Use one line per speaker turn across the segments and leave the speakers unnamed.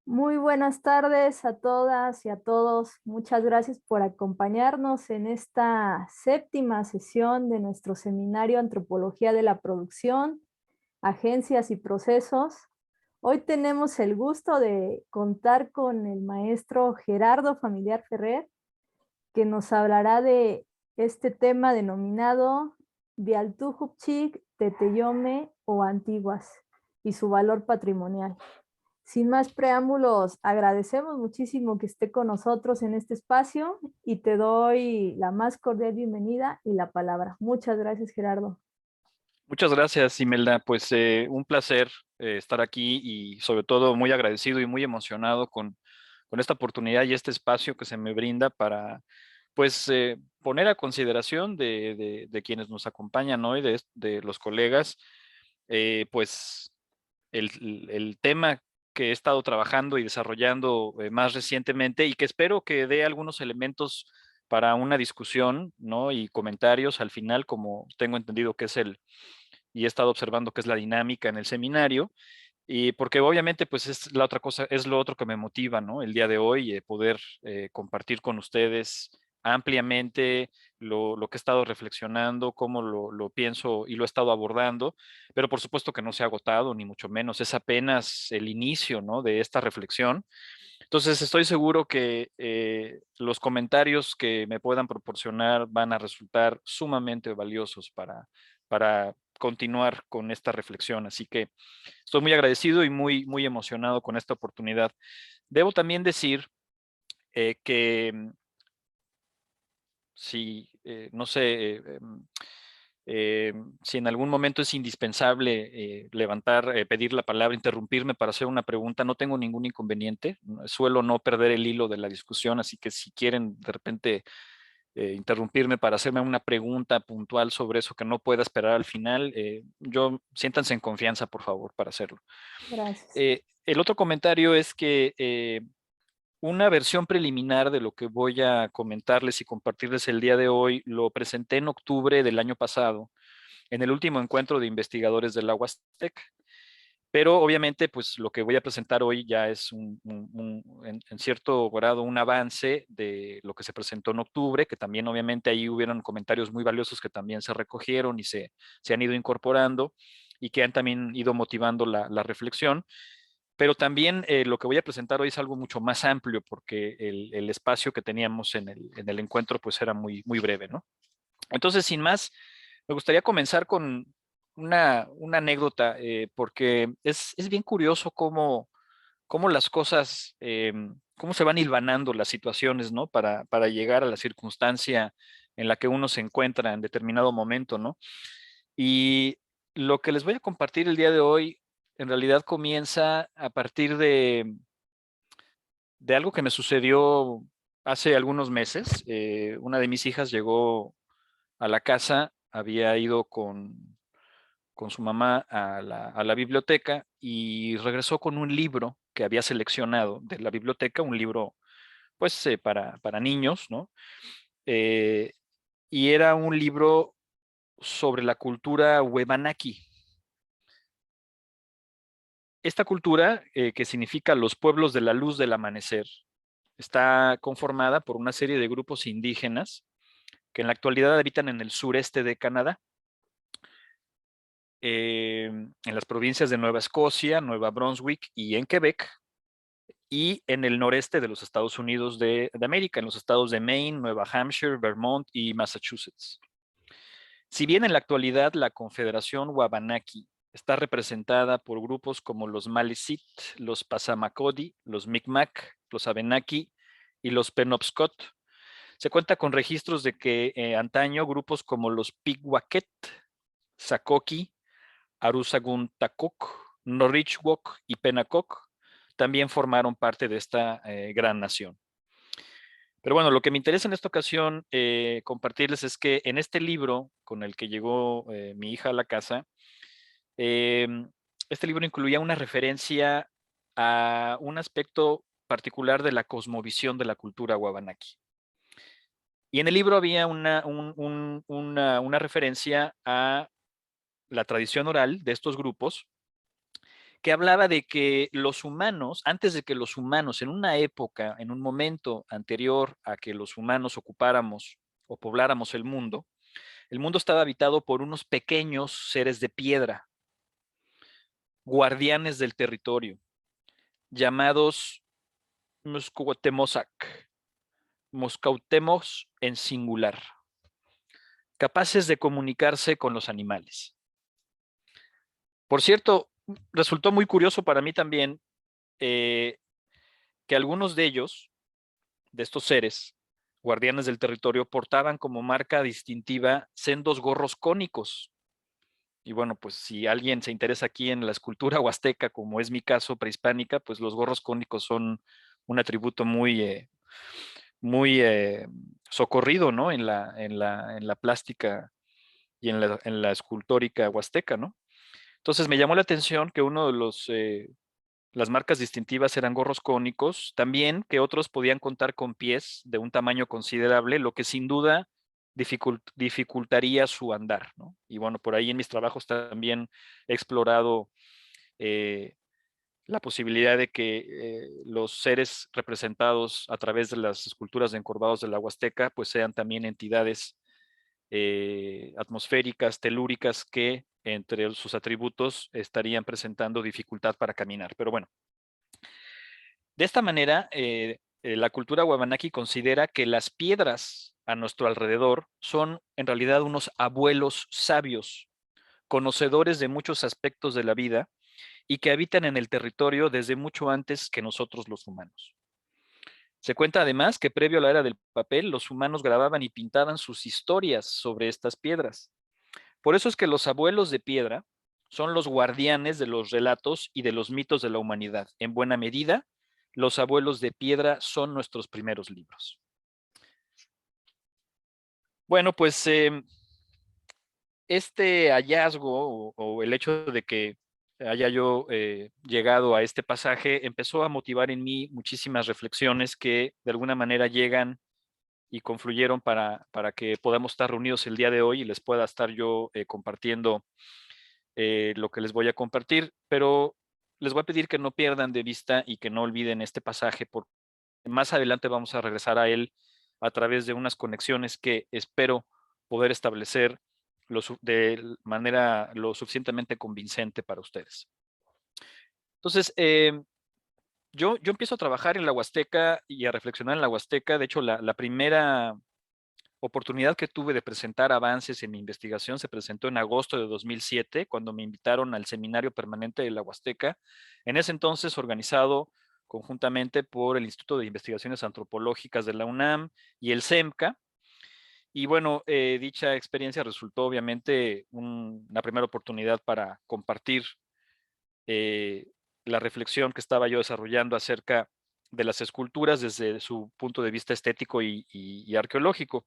Muy buenas tardes a todas y a todos. Muchas gracias por acompañarnos en esta séptima sesión de nuestro seminario Antropología de la Producción, Agencias y Procesos. Hoy tenemos el gusto de contar con el maestro Gerardo Familiar Ferrer, que nos hablará de este tema denominado Bialtujupchik, Teteyome o Antiguas y su valor patrimonial. Sin más preámbulos, agradecemos muchísimo que esté con nosotros en este espacio y te doy la más cordial bienvenida y la palabra. Muchas gracias, Gerardo.
Muchas gracias, Imelda. Pues un placer estar aquí y sobre todo muy agradecido y muy emocionado con esta oportunidad y este espacio que se me brinda para pues poner a consideración de quienes nos acompañan hoy, de los colegas, pues el tema que he estado trabajando y desarrollando más recientemente y que espero que dé algunos elementos para una discusión, ¿no? Y comentarios al final, como tengo entendido que es y he estado observando qué es la dinámica en el seminario, y porque obviamente pues es la otra cosa, es lo otro que me motiva, ¿no? El día de hoy, poder compartir con ustedes ampliamente lo que he estado reflexionando, cómo lo pienso y lo he estado abordando, pero por supuesto que no se ha agotado, ni mucho menos, es apenas el inicio, ¿no? De esta reflexión. Entonces estoy seguro que los comentarios que me puedan proporcionar van a resultar sumamente valiosos para continuar con esta reflexión. Así que estoy muy agradecido y muy emocionado con esta oportunidad. Debo también decir que si, no sé, si en algún momento es indispensable levantar, pedir la palabra, interrumpirme para hacer una pregunta, no tengo ningún inconveniente. Suelo no perder el hilo de la discusión, así que si quieren de repente interrumpirme para hacerme una pregunta puntual sobre eso que no pueda esperar al final, yo siéntanse en confianza, por favor, para hacerlo.
Gracias.
El otro comentario es que una versión preliminar de lo que voy a comentarles y compartirles el día de hoy lo presenté en octubre del año pasado, en el último encuentro de investigadores de la Huastec. Pero obviamente, pues lo que voy a presentar hoy ya es en cierto grado un avance de lo que se presentó en octubre, que también obviamente ahí hubieron comentarios muy valiosos que también se recogieron y se han ido incorporando y que han también ido motivando la reflexión. Pero también lo que voy a presentar hoy es algo mucho más amplio porque el espacio que teníamos en el encuentro pues era muy breve, ¿no? Entonces, sin más, me gustaría comenzar con una anécdota, porque es bien curioso cómo las cosas, cómo se van hilvanando las situaciones, ¿no? Para llegar a la circunstancia en la que uno se encuentra en determinado momento, ¿no? Y lo que les voy a compartir el día de hoy, en realidad comienza a partir de algo que me sucedió hace algunos meses. Una de mis hijas llegó a la casa, había ido con su mamá a la biblioteca y regresó con un libro que había seleccionado de la biblioteca, un libro pues para niños, ¿no? Eh, y era un libro sobre la cultura Huevanaki. Esta cultura, que significa los pueblos de la luz del amanecer, está conformada por una serie de grupos indígenas que en la actualidad habitan en el sureste de Canadá, en las provincias de Nueva Escocia, Nueva Brunswick y en Quebec, y en el noreste de los Estados Unidos de América, en los estados de Maine, Nueva Hampshire, Vermont y Massachusetts. Si bien en la actualidad la Confederación Wabanaki está representada por grupos como los Maliseet, los Passamaquoddy, los Mi'kmaq, los Abenaki y los Penobscot, se cuenta con registros de que antaño grupos como los Pigwacket, Sakoki, Arusaguntakok, Norrichwok y Pennacook también formaron parte de esta gran nación. Pero bueno, lo que me interesa en esta ocasión compartirles es que en este libro con el que llegó mi hija a la casa, eh, este libro incluía una referencia a un aspecto particular de la cosmovisión de la cultura Wabanaki. Y en el libro había una referencia a la tradición oral de estos grupos que hablaba de que los humanos, antes de que los humanos, en una época, en un momento anterior a que los humanos ocupáramos o pobláramos el mundo estaba habitado por unos pequeños seres de piedra, guardianes del territorio, llamados Muscuotemosac, Moscautemos en singular, capaces de comunicarse con los animales. Por cierto, resultó muy curioso para mí también que algunos de ellos, de estos seres, guardianes del territorio, portaban como marca distintiva sendos gorros cónicos. Y bueno, pues si alguien se interesa aquí en la escultura huasteca, como es mi caso, prehispánica, pues los gorros cónicos son un atributo muy socorrido, ¿no? En la plástica y en la escultórica huasteca, ¿no? Entonces me llamó la atención que uno de las marcas distintivas eran gorros cónicos, también que otros podían contar con pies de un tamaño considerable, lo que sin duda dificultaría su andar, ¿no? Y bueno, por ahí en mis trabajos también he explorado eh, la posibilidad de que los seres representados a través de las esculturas de encorvados de la Huasteca, pues sean también entidades atmosféricas, telúricas, que entre sus atributos estarían presentando dificultad para caminar. Pero bueno, de esta manera, la cultura Wabanaki considera que las piedras a nuestro alrededor son en realidad unos abuelos sabios, conocedores de muchos aspectos de la vida y que habitan en el territorio desde mucho antes que nosotros los humanos. Se cuenta además que previo a la era del papel, los humanos grababan y pintaban sus historias sobre estas piedras. Por eso es que los abuelos de piedra son los guardianes de los relatos y de los mitos de la humanidad. En buena medida, los abuelos de piedra son nuestros primeros libros. Bueno, pues este hallazgo o el hecho de que haya yo llegado a este pasaje empezó a motivar en mí muchísimas reflexiones que de alguna manera llegan y confluyeron para que podamos estar reunidos el día de hoy y les pueda estar yo compartiendo lo que les voy a compartir, pero les voy a pedir que no pierdan de vista y que no olviden este pasaje, porque más adelante vamos a regresar a él a través de unas conexiones que espero poder establecer de manera lo suficientemente convincente para ustedes. Entonces, yo empiezo a trabajar en la Huasteca y a reflexionar en la Huasteca. De hecho, la primera oportunidad que tuve de presentar avances en mi investigación se presentó en agosto de 2007, cuando me invitaron al Seminario Permanente de la Huasteca, en ese entonces organizado conjuntamente por el Instituto de Investigaciones Antropológicas de la UNAM y el CEMCA. Y bueno, dicha experiencia resultó obviamente una primera oportunidad para compartir eh, la reflexión que estaba yo desarrollando acerca de las esculturas desde su punto de vista estético y arqueológico.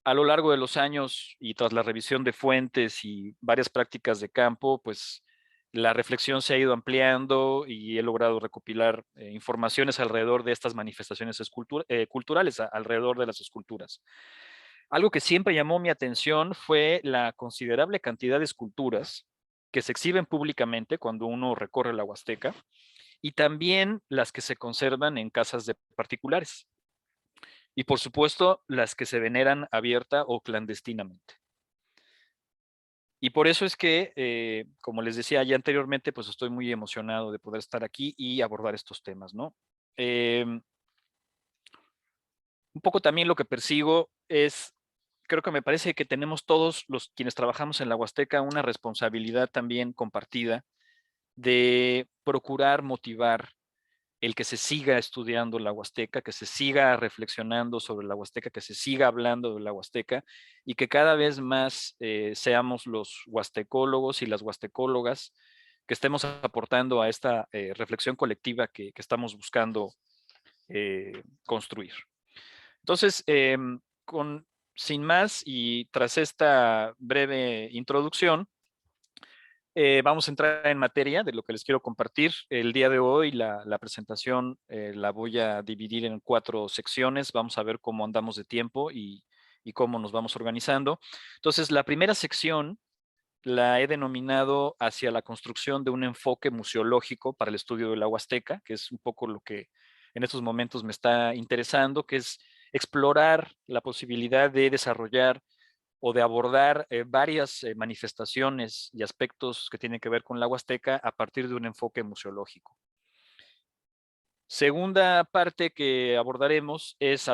A lo largo de los años y tras la revisión de fuentes y varias prácticas de campo, pues la reflexión se ha ido ampliando y he logrado recopilar informaciones alrededor de estas manifestaciones culturales, alrededor de las esculturas. Algo que siempre llamó mi atención fue la considerable cantidad de esculturas que se exhiben públicamente cuando uno recorre la Huasteca y también las que se conservan en casas de particulares. Y por supuesto, las que se veneran abierta o clandestinamente. Y por eso es que, como les decía ya anteriormente, pues estoy muy emocionado de poder estar aquí y abordar estos temas, ¿no? Un poco también lo que persigo es, creo que me parece que tenemos todos los quienes trabajamos en la Huasteca una responsabilidad también compartida de procurar motivar el que se siga estudiando la Huasteca, que se siga reflexionando sobre la Huasteca, que se siga hablando de la Huasteca y que cada vez más seamos los huastecólogos y las huastecólogas que estemos aportando a esta reflexión colectiva que estamos buscando construir. Entonces, sin más y tras esta breve introducción, vamos a entrar en materia de lo que les quiero compartir. El día de hoy la presentación la voy a dividir en 4 secciones. Vamos a ver cómo andamos de tiempo y cómo nos vamos organizando. Entonces, la primera sección la he denominado hacia la construcción de un enfoque museológico para el estudio de la Huasteca, que es un poco lo que en estos momentos me está interesando, que es explorar la posibilidad de desarrollar o de abordar varias manifestaciones y aspectos que tienen que ver con la Huasteca a partir de un enfoque museológico. Segunda parte que abordaremos es,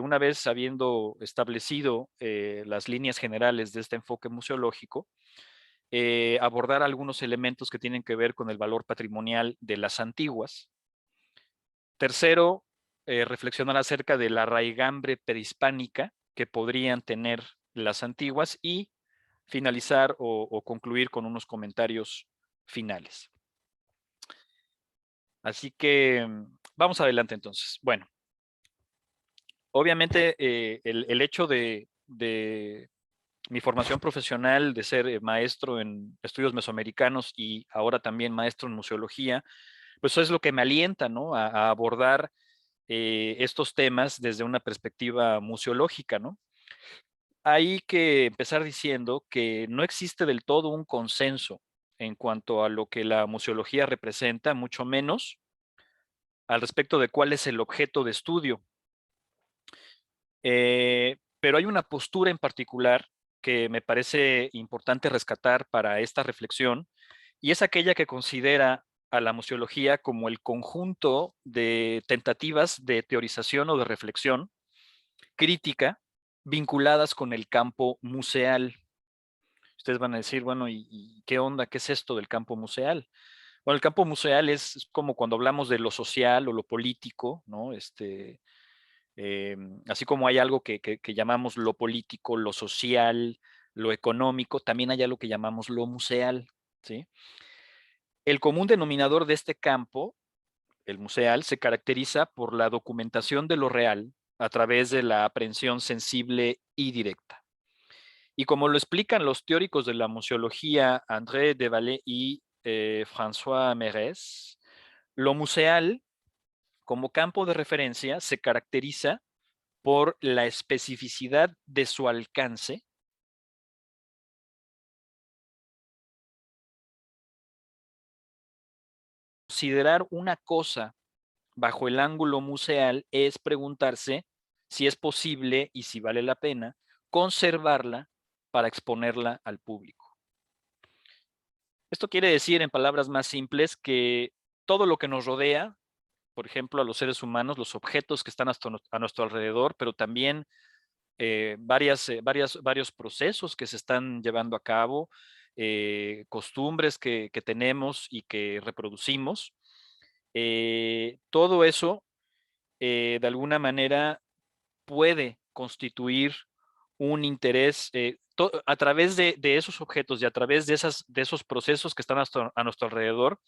una vez habiendo establecido las líneas generales de este enfoque museológico, abordar algunos elementos que tienen que ver con el valor patrimonial de las antiguas. Tercero, reflexionar acerca de la raigambre prehispánica que podrían tener las antiguas y finalizar o concluir con unos comentarios finales. Así que vamos adelante entonces. Bueno, obviamente el hecho de mi formación profesional de ser maestro en estudios mesoamericanos y ahora también maestro en museología, pues eso es lo que me alienta, ¿no? A abordar estos temas desde una perspectiva museológica, ¿no? Hay que empezar diciendo que no existe del todo un consenso en cuanto a lo que la museología representa, mucho menos al respecto de cuál es el objeto de estudio. Pero hay una postura en particular que me parece importante rescatar para esta reflexión, y es aquella que considera a la museología como el conjunto de tentativas de teorización o de reflexión crítica vinculadas con el campo museal. Ustedes van a decir, bueno, ¿y qué onda? ¿Qué es esto del campo museal? Bueno, el campo museal es como cuando hablamos de lo social o lo político, ¿no? Así como hay algo que llamamos lo político, lo social, lo económico, también hay algo que llamamos lo museal, ¿sí? El común denominador de este campo, el museal, se caracteriza por la documentación de lo real a través de la aprehensión sensible y directa. Y como lo explican los teóricos de la museología André Devalet y François Mérez, lo museal como campo de referencia se caracteriza por la especificidad de su alcance. Considerar una cosa bajo el ángulo museal es preguntarse si es posible y si vale la pena conservarla para exponerla al público. Esto quiere decir, en palabras más simples, que todo lo que nos rodea, por ejemplo, a los seres humanos, los objetos que están a nuestro alrededor, pero también varios procesos que se están llevando a cabo, costumbres que tenemos y que reproducimos. Todo eso, de alguna manera, puede constituir un interés a través de esos objetos y a través de esos procesos que están a nuestro alrededor.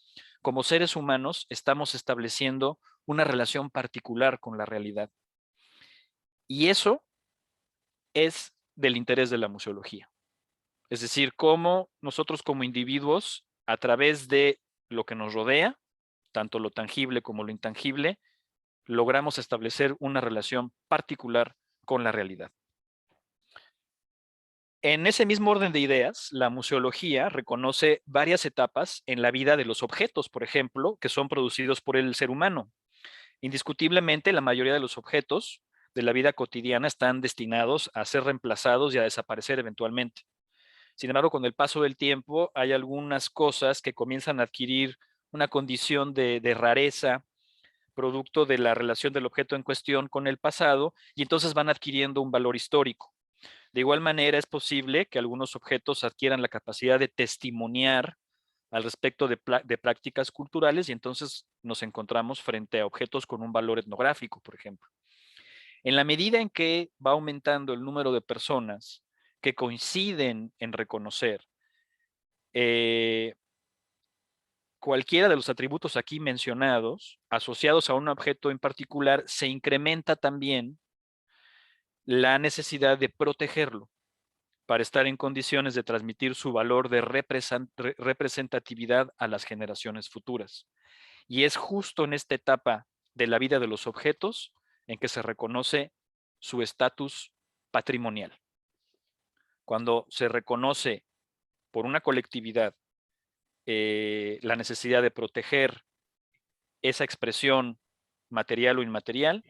Como seres humanos, estamos estableciendo una relación particular con la realidad. Y eso es del interés de la museología. Es decir, cómo nosotros como individuos, a través de lo que nos rodea, tanto lo tangible como lo intangible, logramos establecer una relación particular con la realidad. En ese mismo orden de ideas, la museología reconoce varias etapas en la vida de los objetos, por ejemplo, que son producidos por el ser humano. Indiscutiblemente, la mayoría de los objetos de la vida cotidiana están destinados a ser reemplazados y a desaparecer eventualmente. Sin embargo, con el paso del tiempo, hay algunas cosas que comienzan a adquirir una condición de rareza, producto de la relación del objeto en cuestión con el pasado, y entonces van adquiriendo un valor histórico. De igual manera, es posible que algunos objetos adquieran la capacidad de testimoniar al respecto de prácticas culturales, y entonces nos encontramos frente a objetos con un valor etnográfico, por ejemplo. En la medida en que va aumentando el número de personas que coinciden en reconocer cualquiera de los atributos aquí mencionados, asociados a un objeto en particular, se incrementa también la necesidad de protegerlo para estar en condiciones de transmitir su valor de representatividad a las generaciones futuras. Y es justo en esta etapa de la vida de los objetos en que se reconoce su estatus patrimonial. Cuando se reconoce por una colectividad la necesidad de proteger esa expresión material o inmaterial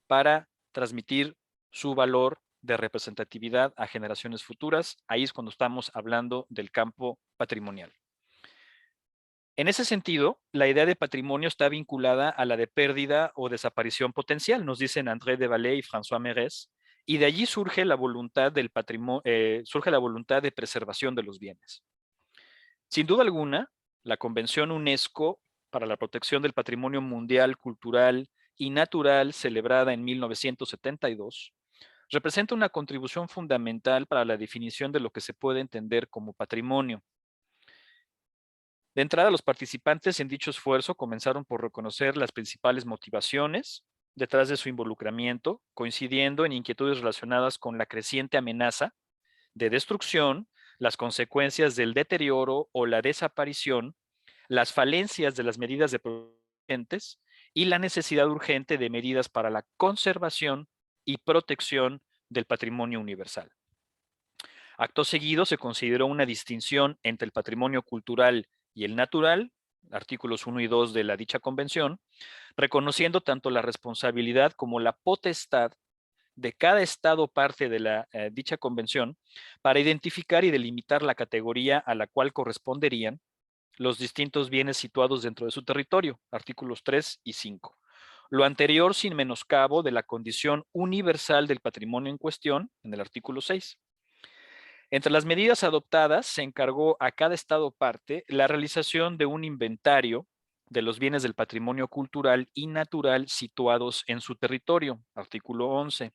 para transmitir su valor de representatividad a generaciones futuras. Ahí es cuando estamos hablando del campo patrimonial. En ese sentido, la idea de patrimonio está vinculada a la de pérdida o desaparición potencial, nos dicen André de Vallée y François Mérez, y de allí surge la voluntad del surge la voluntad de preservación de los bienes. Sin duda alguna, la Convención UNESCO para la Protección del Patrimonio Mundial, Cultural y Natural, celebrada en 1972, representa una contribución fundamental para la definición de lo que se puede entender como patrimonio. De entrada, los participantes en dicho esfuerzo comenzaron por reconocer las principales motivaciones detrás de su involucramiento, coincidiendo en inquietudes relacionadas con la creciente amenaza de destrucción, las consecuencias del deterioro o la desaparición, las falencias de las medidas de protección y la necesidad urgente de medidas para la conservación y protección del patrimonio universal. Acto seguido, se consideró una distinción entre el patrimonio cultural y el natural, artículos 1 y 2 de la dicha convención, reconociendo tanto la responsabilidad como la potestad de cada estado parte de la dicha convención para identificar y delimitar la categoría a la cual corresponderían los distintos bienes situados dentro de su territorio, artículos 3 y 5. Lo anterior sin menoscabo de la condición universal del patrimonio en cuestión, en el artículo 6. Entre las medidas adoptadas, se encargó a cada estado parte la realización de un inventario de los bienes del patrimonio cultural y natural situados en su territorio, artículo 11.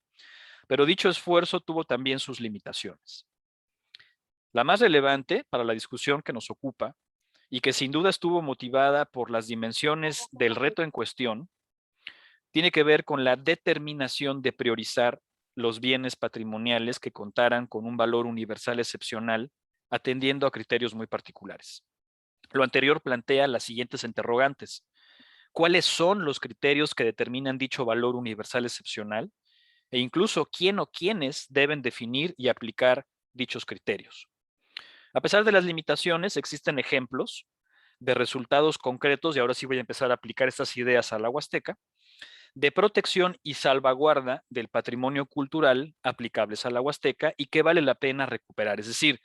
Pero dicho esfuerzo tuvo también sus limitaciones. La más relevante para la discusión que nos ocupa, y que sin duda estuvo motivada por las dimensiones del reto en cuestión, tiene que ver con la determinación de priorizar los bienes patrimoniales que contaran con un valor universal excepcional, atendiendo a criterios muy particulares. Lo anterior plantea las siguientes interrogantes. ¿Cuáles son los criterios que determinan dicho valor universal excepcional? E incluso quién o quiénes deben definir y aplicar dichos criterios. A pesar de las limitaciones, existen ejemplos de resultados concretos, y ahora sí voy a empezar a aplicar estas ideas a la Huasteca, de protección y salvaguarda del patrimonio cultural aplicables a la Huasteca y que vale la pena recuperar. Es decir,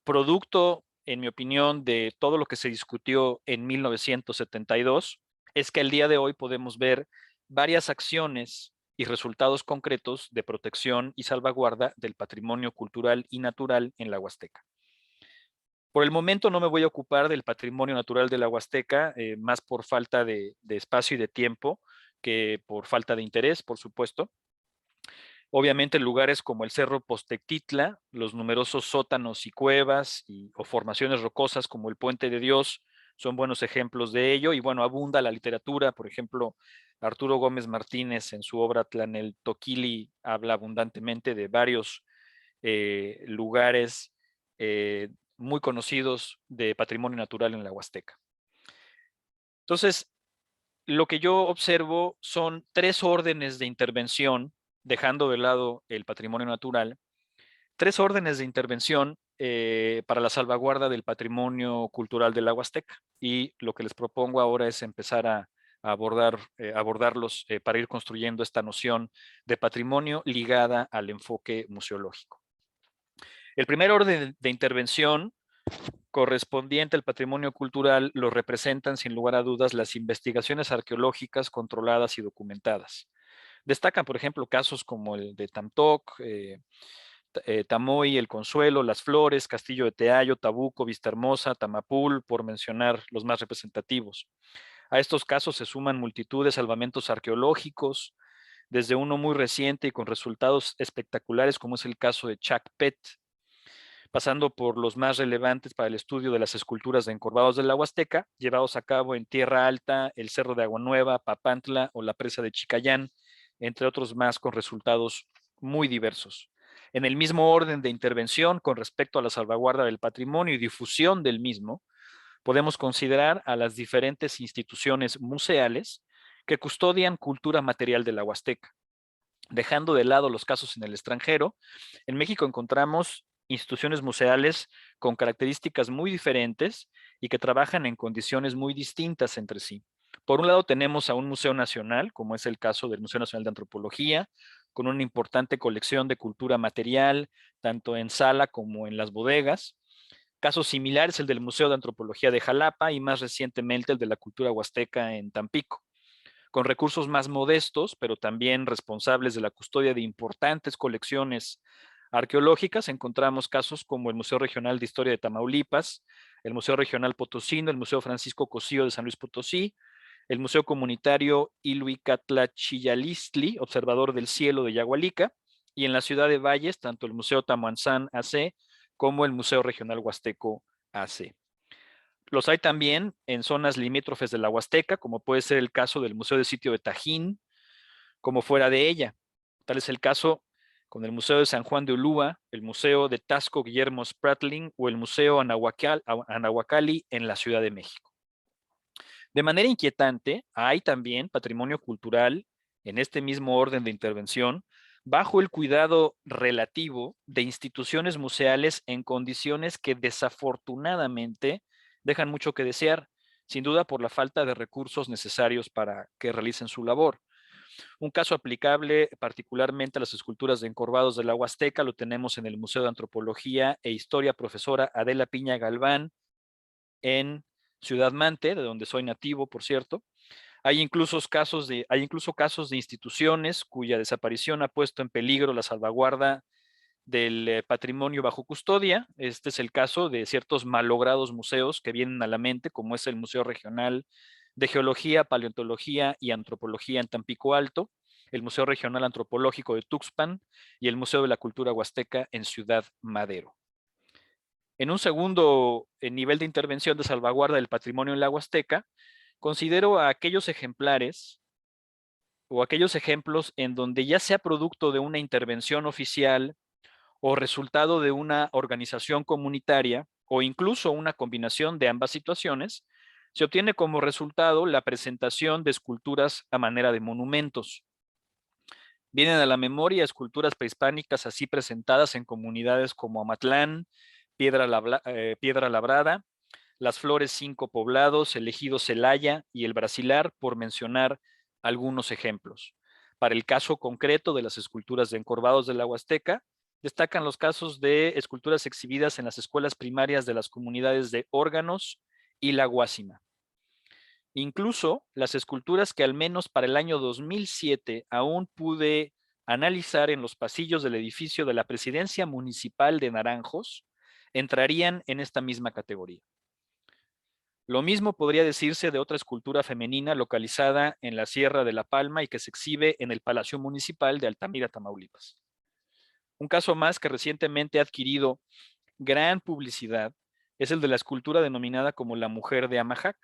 producto, en mi opinión, de todo lo que se discutió en 1972, es que al día de hoy podemos ver varias acciones y resultados concretos de protección y salvaguarda del patrimonio cultural y natural en la Huasteca. Por el momento no me voy a ocupar del patrimonio natural de la Huasteca, más por falta de espacio y de tiempo que por falta de interés, por supuesto. Obviamente lugares como el Cerro Postectitla, los numerosos sótanos y cuevas o formaciones rocosas como el Puente de Dios son buenos ejemplos de ello. Y bueno, abunda la literatura, por ejemplo, Arturo Gómez Martínez en su obra Tlaneltoquili habla abundantemente de varios lugares muy conocidos de patrimonio natural en la Huasteca. Entonces, lo que yo observo son 3 órdenes de intervención, dejando de lado el patrimonio natural, 3 órdenes de intervención para la salvaguarda del patrimonio cultural de la Huasteca. Y lo que les propongo ahora es empezar a abordarlos para ir construyendo esta noción de patrimonio ligada al enfoque museológico. El primer orden de intervención correspondiente al patrimonio cultural lo representan sin lugar a dudas las investigaciones arqueológicas controladas y documentadas. Destacan, por ejemplo, casos como el de Tamtoc, Tamoy, El Consuelo, Las Flores, Castillo de Teayo, Tabuco, Vistahermosa, Tamapul, por mencionar los más representativos. A estos casos se suman multitud de salvamentos arqueológicos, desde uno muy reciente y con resultados espectaculares como es el caso de Chacpet, pasando por los más relevantes para el estudio de las esculturas de encorvados de la Huasteca, llevados a cabo en Tierra Alta, el Cerro de Agua Nueva, Papantla o la presa de Chicayán, entre otros más con resultados muy diversos. En el mismo orden de intervención con respecto a la salvaguarda del patrimonio y difusión del mismo, podemos considerar a las diferentes instituciones museales que custodian cultura material de la Huasteca. Dejando de lado los casos en el extranjero, en México encontramos instituciones museales con características muy diferentes y que trabajan en condiciones muy distintas entre sí. Por un lado tenemos a un museo nacional, como es el caso del Museo Nacional de Antropología, con una importante colección de cultura material, tanto en sala como en las bodegas. Caso similar es el del Museo de Antropología de Jalapa y más recientemente el de la cultura huasteca en Tampico. Con recursos más modestos, pero también responsables de la custodia de importantes colecciones arqueológicas, encontramos casos como el Museo Regional de Historia de Tamaulipas, el Museo Regional Potosino, el Museo Francisco Cosío de San Luis Potosí, el Museo Comunitario Iluicatlachillalistli, Observador del Cielo de Yagualica, y en la ciudad de Valles, tanto el Museo Tamuanzán AC como el Museo Regional Huasteco AC. Los hay también en zonas limítrofes de la Huasteca, como puede ser el caso del Museo de Sitio de Tajín, como fuera de ella. Tal es el caso con el Museo de San Juan de Ulúa, el Museo de Tasco Guillermo Spratling o el Museo Anahuacalli en la Ciudad de México. De manera inquietante, hay también patrimonio cultural en este mismo orden de intervención, bajo el cuidado relativo de instituciones museales en condiciones que desafortunadamente dejan mucho que desear, sin duda por la falta de recursos necesarios para que realicen su labor. Un caso aplicable particularmente a las esculturas de encorvados de la Huasteca lo tenemos en el Museo de Antropología e Historia profesora Adela Piña Galván en Ciudad Mante, de donde soy nativo, por cierto. Hay incluso casos de instituciones cuya desaparición ha puesto en peligro la salvaguarda del patrimonio bajo custodia. Este es el caso de ciertos malogrados museos que vienen a la mente, como es el Museo Regional de Geología, Paleontología y Antropología en Tampico Alto, el Museo Regional Antropológico de Tuxpan y el Museo de la Cultura Huasteca en Ciudad Madero. En un segundo nivel de intervención de salvaguarda del patrimonio en la Huasteca, considero a aquellos ejemplares o aquellos ejemplos en donde ya sea producto de una intervención oficial o resultado de una organización comunitaria o incluso una combinación de ambas situaciones, se obtiene como resultado la presentación de esculturas a manera de monumentos. Vienen a la memoria esculturas prehispánicas así presentadas en comunidades como Amatlán, Piedra Labrada, Las Flores 5 Poblados, el Ejido Celaya y el Brasilar, por mencionar algunos ejemplos. Para el caso concreto de las esculturas de encorvados de la Huasteca, destacan los casos de esculturas exhibidas en las escuelas primarias de las comunidades de Órganos y La Guásima. Incluso las esculturas que al menos para el año 2007 aún pude analizar en los pasillos del edificio de la Presidencia Municipal de Naranjos, entrarían en esta misma categoría. Lo mismo podría decirse de otra escultura femenina localizada en la Sierra de La Palma y que se exhibe en el Palacio Municipal de Altamira, Tamaulipas. Un caso más que recientemente ha adquirido gran publicidad es el de la escultura denominada como la Mujer de Amajac,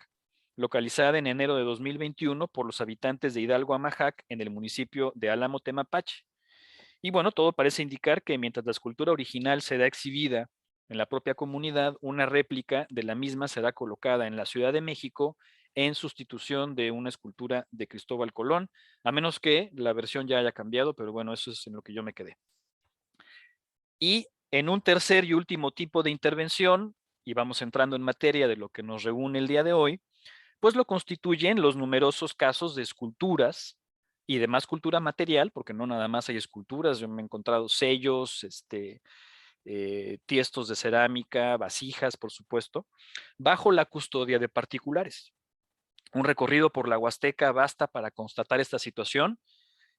localizada en enero de 2021 por los habitantes de Hidalgo Amajac en el municipio de Álamo Temapache. Y bueno, todo parece indicar que mientras la escultura original será exhibida en la propia comunidad, una réplica de la misma será colocada en la Ciudad de México en sustitución de una escultura de Cristóbal Colón, a menos que la versión ya haya cambiado, pero bueno, eso es en lo que yo me quedé. Y en un tercer y último tipo de intervención, y vamos entrando en materia de lo que nos reúne el día de hoy, pues lo constituyen los numerosos casos de esculturas y demás cultura material, porque no nada más hay esculturas, yo me he encontrado sellos, tiestos de cerámica, vasijas, por supuesto, bajo la custodia de particulares. Un recorrido por la Huasteca basta para constatar esta situación.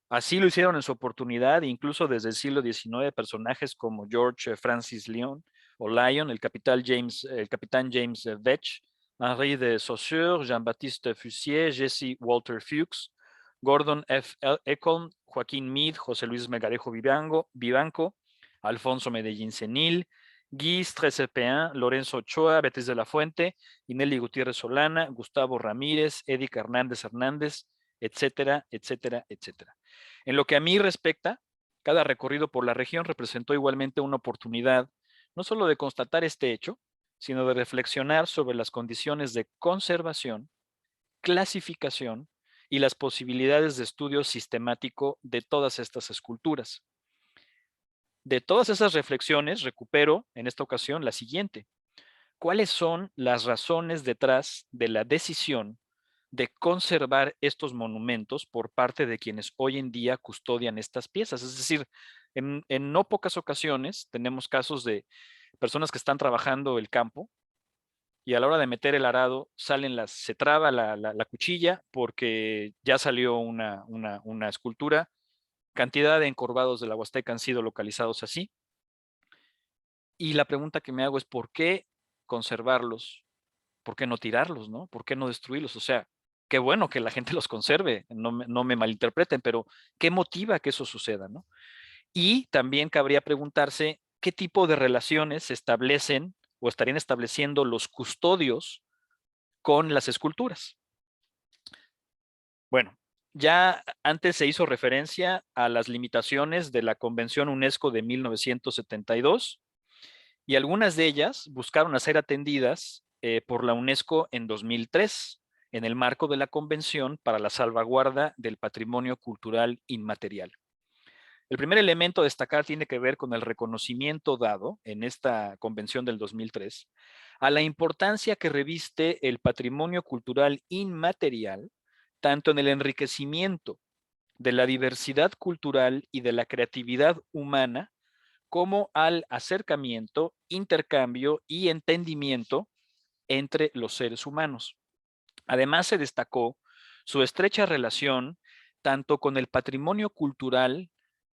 Así lo hicieron en su oportunidad, incluso desde el siglo XIX, personajes como George Francis Lyon o Lyon, el capitán James Vetch, Henri de Saussure, Jean-Baptiste Fussier, Jesse Walter Fuchs, Gordon F. Echolm, Joaquín Meade, José Luis Melgarejo Vivanco, Alfonso Medellín Senil, Guy Stresepein, Lorenzo Ochoa, Beatriz de la Fuente, Ineli Gutiérrez Solana, Gustavo Ramírez, Edic Hernández, etcétera, etcétera, etcétera. En lo que a mí respecta, cada recorrido por la región representó igualmente una oportunidad no solo de constatar este hecho, sino de reflexionar sobre las condiciones de conservación, clasificación y las posibilidades de estudio sistemático de todas estas esculturas. De todas esas reflexiones, recupero en esta ocasión la siguiente. ¿Cuáles son las razones detrás de la decisión de conservar estos monumentos por parte de quienes hoy en día custodian estas piezas? Es decir, en no pocas ocasiones tenemos casos de personas que están trabajando el campo y a la hora de meter el arado se traba la cuchilla porque ya salió una escultura. Cantidad de encorvados de la Huasteca han sido localizados así. Y la pregunta que me hago es, ¿por qué conservarlos? ¿Por qué no tirarlos, no? ¿Por qué no destruirlos? O sea, qué bueno que la gente los conserve, no me malinterpreten, pero ¿qué motiva que eso suceda, no? Y también cabría preguntarse qué tipo de relaciones se establecen o estarían estableciendo los custodios con las esculturas. Bueno, ya antes se hizo referencia a las limitaciones de la Convención UNESCO de 1972 y algunas de ellas buscaron ser atendidas por la UNESCO en 2003 en el marco de la Convención para la Salvaguarda del Patrimonio Cultural Inmaterial. El primer elemento a destacar tiene que ver con el reconocimiento dado en esta convención del 2003 a la importancia que reviste el patrimonio cultural inmaterial, tanto en el enriquecimiento de la diversidad cultural y de la creatividad humana, como al acercamiento, intercambio y entendimiento entre los seres humanos. Además, se destacó su estrecha relación tanto con el patrimonio cultural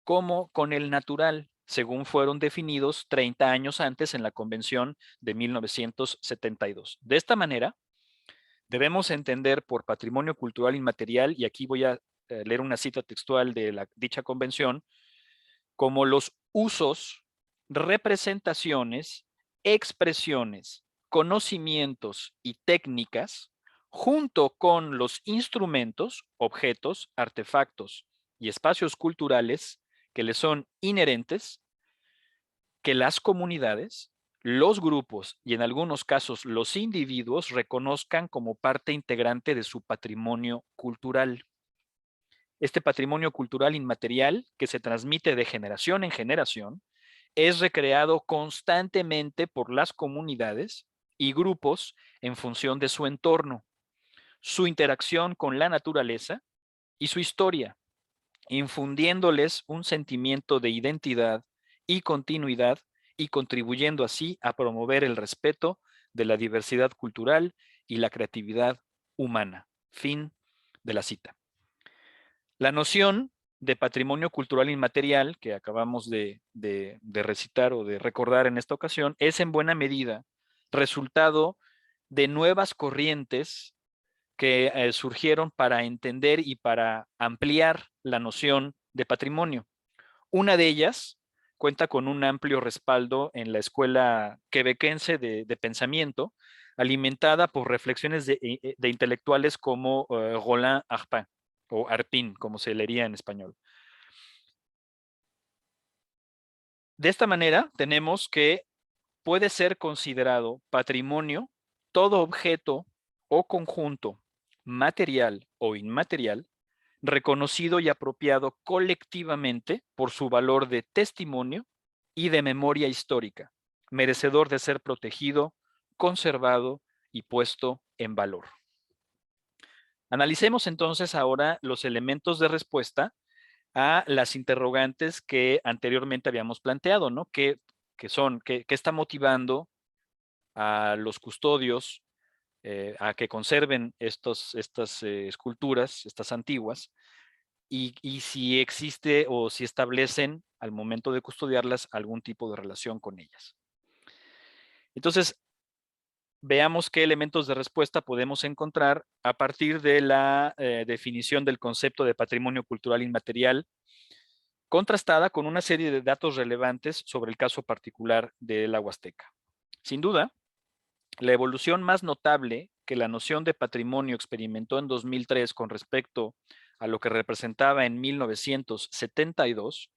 como con el natural, según fueron definidos 30 años antes en la Convención de 1972. De esta manera, debemos entender por patrimonio cultural inmaterial, y aquí voy a leer una cita textual de dicha convención, como los usos, representaciones, expresiones, conocimientos y técnicas, junto con los instrumentos, objetos, artefactos y espacios culturales que le son inherentes, que las comunidades, los grupos y en algunos casos los individuos reconozcan como parte integrante de su patrimonio cultural. Este patrimonio cultural inmaterial, que se transmite de generación en generación, es recreado constantemente por las comunidades y grupos en función de su entorno, su interacción con la naturaleza y su historia, infundiéndoles un sentimiento de identidad y continuidad y contribuyendo así a promover el respeto de la diversidad cultural y la creatividad humana. Fin de la cita. La noción de patrimonio cultural inmaterial que acabamos de recitar o de recordar en esta ocasión es en buena medida resultado de nuevas corrientes que surgieron para entender y para ampliar la noción de patrimonio. Una de ellas cuenta con un amplio respaldo en la escuela quebequense de pensamiento, alimentada por reflexiones de intelectuales como Roland Arpin, o Arpin, como se leería en español. De esta manera, tenemos que puede ser considerado patrimonio todo objeto o conjunto material o inmaterial reconocido y apropiado colectivamente por su valor de testimonio y de memoria histórica, merecedor de ser protegido, conservado y puesto en valor. Analicemos entonces ahora los elementos de respuesta a las interrogantes que anteriormente habíamos planteado, ¿no? ¿Qué está motivando a los custodios a que conserven estas esculturas, estas antiguas, y si existe o si establecen al momento de custodiarlas algún tipo de relación con ellas? Entonces, veamos qué elementos de respuesta podemos encontrar a partir de la definición del concepto de patrimonio cultural inmaterial, contrastada con una serie de datos relevantes sobre el caso particular de la Huasteca. Sin duda, la evolución más notable que la noción de patrimonio experimentó en 2003 con respecto a lo que representaba en 1972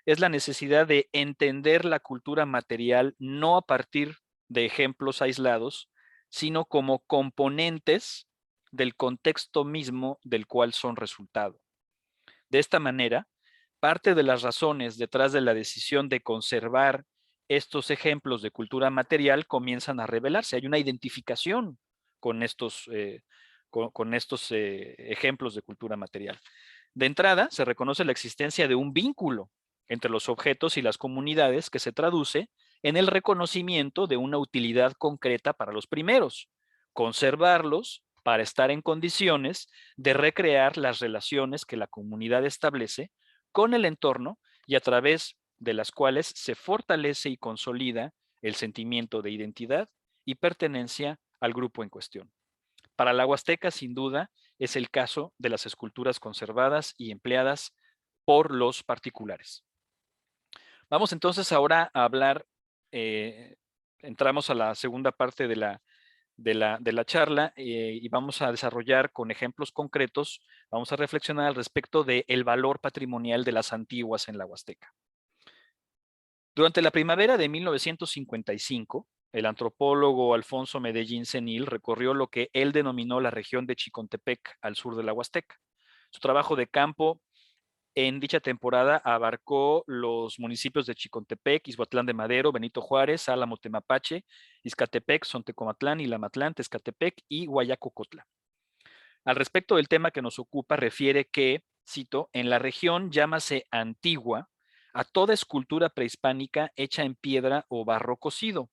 es la necesidad de entender la cultura material no a partir de ejemplos aislados, sino como componentes del contexto mismo del cual son resultado. De esta manera, parte de las razones detrás de la decisión de conservar estos ejemplos de cultura material comienzan a revelarse. Hay una identificación con estos, ejemplos de cultura material. De entrada, se reconoce la existencia de un vínculo entre los objetos y las comunidades que se traduce en el reconocimiento de una utilidad concreta para los primeros, conservarlos para estar en condiciones de recrear las relaciones que la comunidad establece con el entorno y a través de las cuales se fortalece y consolida el sentimiento de identidad y pertenencia al grupo en cuestión. Para la Huasteca, sin duda, es el caso de las esculturas conservadas y empleadas por los particulares. Vamos entonces ahora a hablar, entramos a la segunda parte de la charla y vamos a desarrollar con ejemplos concretos, vamos a reflexionar al respecto del valor patrimonial de las antiguas en la Huasteca. Durante la primavera de 1955, el antropólogo Alfonso Medellín Cenil recorrió lo que él denominó la región de Chicontepec, al sur de la Huasteca. Su trabajo de campo en dicha temporada abarcó los municipios de Chicontepec, Izhuatlán de Madero, Benito Juárez, Álamo Temapache, Izcatepec, Sontecomatlán, Ilamatlán, Tezcatepec y Guayacocotla. Al respecto del tema que nos ocupa, refiere que, cito, en la región llámase antigua a toda escultura prehispánica hecha en piedra o barro cocido.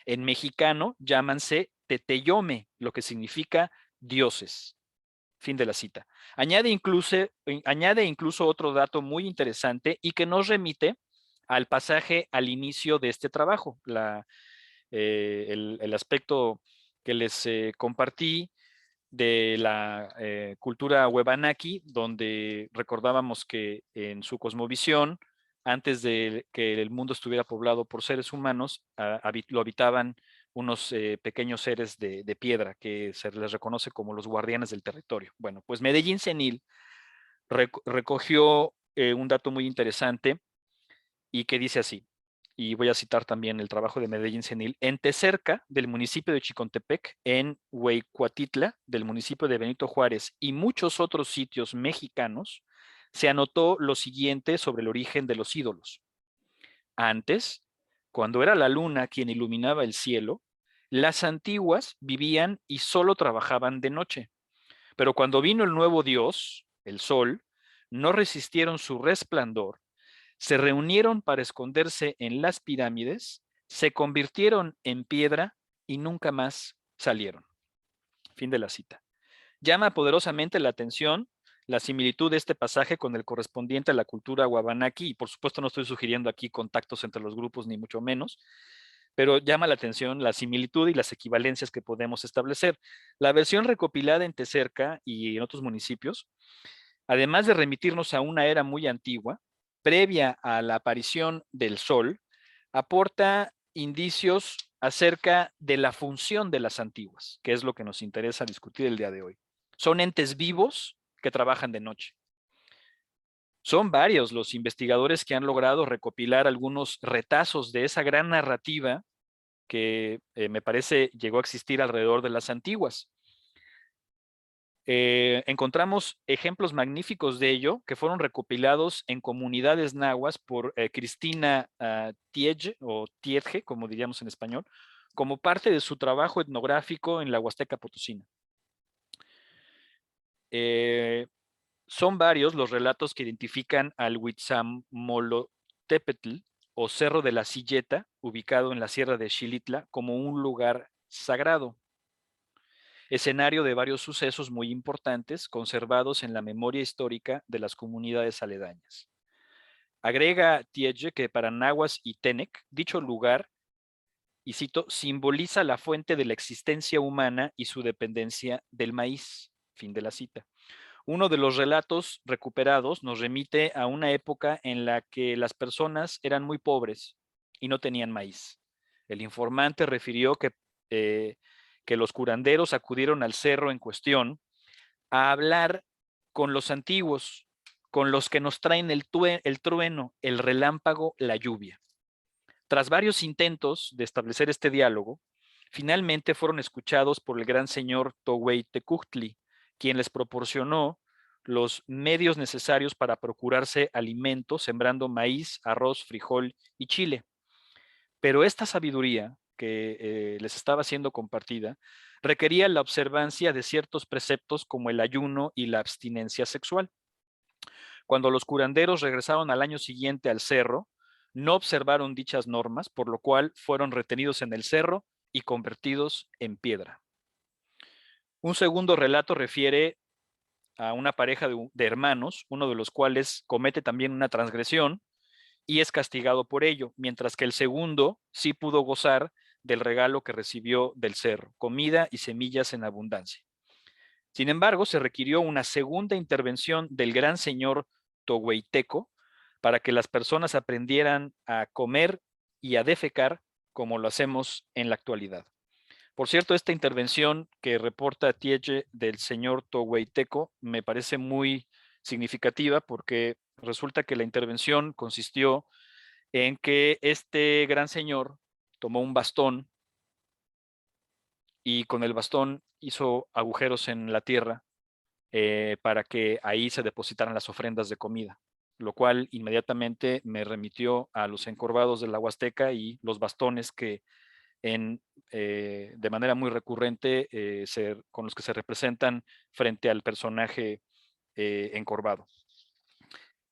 En mexicano llámanse teteyome, lo que significa dioses. Fin de la cita. Añade incluso otro dato muy interesante y que nos remite al pasaje al inicio de este trabajo. El aspecto que les compartí de la cultura huevanaki, donde recordábamos que en su cosmovisión, antes de que el mundo estuviera poblado por seres humanos, lo habitaban unos pequeños seres de piedra que se les reconoce como los guardianes del territorio. Bueno, pues Medellín Cenil recogió un dato muy interesante y que dice así, y voy a citar también el trabajo de Medellín Cenil: en Tecerca, del municipio de Chicontepec, en Hueycuatitla, del municipio de Benito Juárez, y muchos otros sitios mexicanos, se anotó lo siguiente sobre el origen de los ídolos. Antes, cuando era la luna quien iluminaba el cielo, las antiguas vivían y solo trabajaban de noche. Pero cuando vino el nuevo dios, el sol, no resistieron su resplandor, se reunieron para esconderse en las pirámides, se convirtieron en piedra y nunca más salieron. Fin de la cita. Llama poderosamente la atención la similitud de este pasaje con el correspondiente a la cultura guabanaki, y por supuesto no estoy sugiriendo aquí contactos entre los grupos, ni mucho menos, pero llama la atención la similitud y las equivalencias que podemos establecer. La versión recopilada en Tecerca y en otros municipios, además de remitirnos a una era muy antigua, previa a la aparición del sol, aporta indicios acerca de la función de las antiguas, que es lo que nos interesa discutir el día de hoy. Son entes vivos que trabajan de noche. Son varios los investigadores que han logrado recopilar algunos retazos de esa gran narrativa que me parece llegó a existir alrededor de las antiguas. Encontramos ejemplos magníficos de ello que fueron recopilados en comunidades nahuas por Cristina Tiedge, o Tiedge, como diríamos en español, como parte de su trabajo etnográfico en la Huasteca Potosina. Son varios los relatos que identifican al Huitzamolotepetl, o Cerro de la Silleta, ubicado en la Sierra de Xilitla, como un lugar sagrado, escenario de varios sucesos muy importantes conservados en la memoria histórica de las comunidades aledañas. Agrega Tiedge que para nahuas y Tenec, dicho lugar, y cito, simboliza la fuente de la existencia humana y su dependencia del maíz. Fin de la cita. Uno de los relatos recuperados nos remite a una época en la que las personas eran muy pobres y no tenían maíz. El informante refirió que los curanderos acudieron al cerro en cuestión a hablar con los antiguos, con los que nos traen el trueno, el relámpago, la lluvia. Tras varios intentos de establecer este diálogo, finalmente fueron escuchados por el gran señor Towey Tecuhtli, quien les proporcionó los medios necesarios para procurarse alimento, sembrando maíz, arroz, frijol y chile. Pero esta sabiduría que les estaba siendo compartida requería la observancia de ciertos preceptos como el ayuno y la abstinencia sexual. Cuando los curanderos regresaron al año siguiente al cerro, no observaron dichas normas, por lo cual fueron retenidos en el cerro y convertidos en piedra. Un segundo relato refiere a una pareja de hermanos, uno de los cuales comete también una transgresión y es castigado por ello, mientras que el segundo sí pudo gozar del regalo que recibió del cerro, comida y semillas en abundancia. Sin embargo, se requirió una segunda intervención del gran señor Tohueiteco para que las personas aprendieran a comer y a defecar como lo hacemos en la actualidad. Por cierto, esta intervención que reporta Tiege del señor Tohueiteco me parece muy significativa porque resulta que la intervención consistió en que este gran señor tomó un bastón y con el bastón hizo agujeros en la tierra para que ahí se depositaran las ofrendas de comida, lo cual inmediatamente me remitió a los encorvados de la Huasteca y los bastones que de manera muy recurrente con los que se representan frente al personaje encorvado.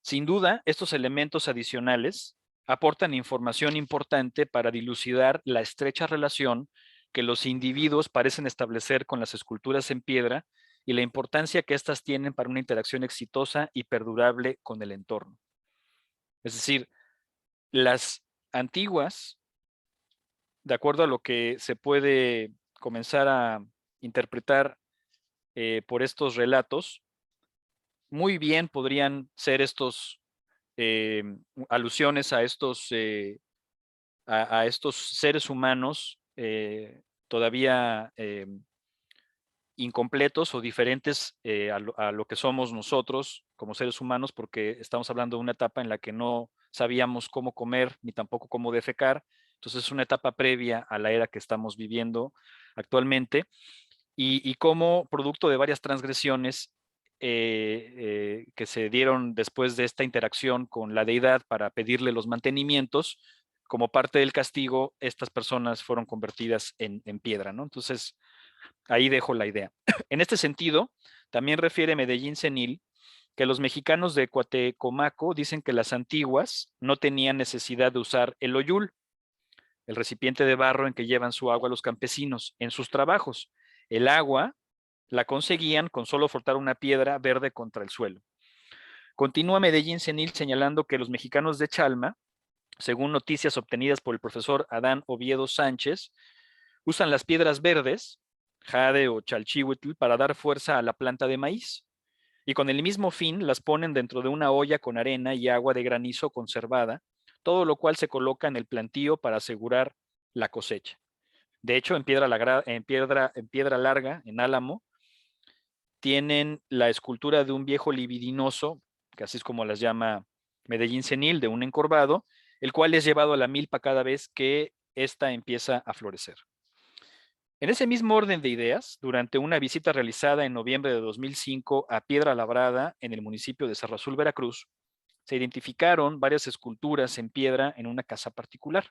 Sin duda, estos elementos adicionales aportan información importante para dilucidar la estrecha relación que los individuos parecen establecer con las esculturas en piedra y la importancia que éstas tienen para una interacción exitosa y perdurable con el entorno. Es decir, las antiguas, de acuerdo a lo que se puede comenzar a interpretar por estos relatos, muy bien podrían ser estos alusiones a estos seres humanos todavía incompletos o diferentes a lo que somos nosotros como seres humanos, porque estamos hablando de una etapa en la que no sabíamos cómo comer ni tampoco cómo defecar. Entonces es una etapa previa a la era que estamos viviendo actualmente y como producto de varias transgresiones que se dieron después de esta interacción con la deidad para pedirle los mantenimientos, como parte del castigo, estas personas fueron convertidas en piedra, ¿no? Entonces, ahí dejo la idea. En este sentido, también refiere Medellín Senil que los mexicanos de Coatecomaco dicen que las antiguas no tenían necesidad de usar el oyul, el recipiente de barro en que llevan su agua los campesinos, en sus trabajos. El agua la conseguían con solo frotar una piedra verde contra el suelo. Continúa Medellín Senil señalando que los mexicanos de Chalma, según noticias obtenidas por el profesor Adán Oviedo Sánchez, usan las piedras verdes, jade o chalchihuitl, para dar fuerza a la planta de maíz. Y con el mismo fin las ponen dentro de una olla con arena y agua de granizo conservada, todo lo cual se coloca en el plantío para asegurar la cosecha. De hecho, en Piedra Larga, en Álamo, tienen la escultura de un viejo libidinoso, que así es como las llama Medellín Senil, de un encorvado, el cual es llevado a la milpa cada vez que ésta empieza a florecer. En ese mismo orden de ideas, durante una visita realizada en noviembre de 2005 a Piedra Labrada, en el municipio de Cerro Azul, Veracruz, se identificaron varias esculturas en piedra en una casa particular.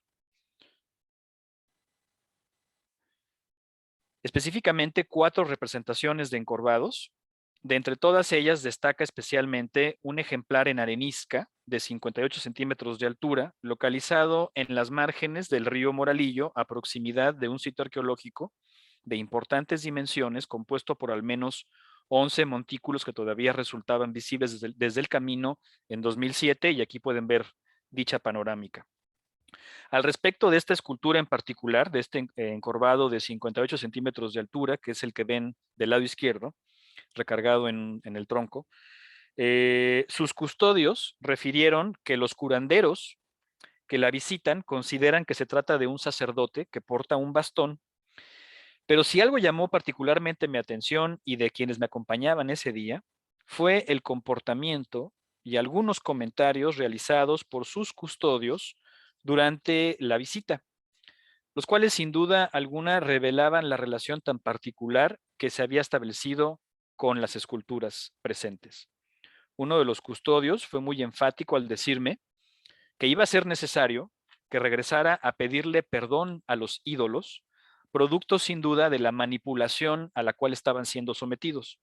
Específicamente 4 representaciones de encorvados. De entre todas ellas destaca especialmente un ejemplar en arenisca de 58 centímetros de altura, localizado en las márgenes del río Moralillo, a proximidad de un sitio arqueológico de importantes dimensiones, compuesto por al menos 11 montículos que todavía resultaban visibles desde el camino en 2007, y aquí pueden ver dicha panorámica. Al respecto de esta escultura en particular, de este encorvado de 58 centímetros de altura, que es el que ven del lado izquierdo, recargado en el tronco, sus custodios refirieron que los curanderos que la visitan consideran que se trata de un sacerdote que porta un bastón, pero si algo llamó particularmente mi atención y de quienes me acompañaban ese día, fue el comportamiento y algunos comentarios realizados por sus custodios durante la visita, los cuales sin duda alguna revelaban la relación tan particular que se había establecido con las esculturas presentes. Uno de los custodios fue muy enfático al decirme que iba a ser necesario que regresara a pedirle perdón a los ídolos, producto sin duda de la manipulación a la cual estaban siendo sometidos.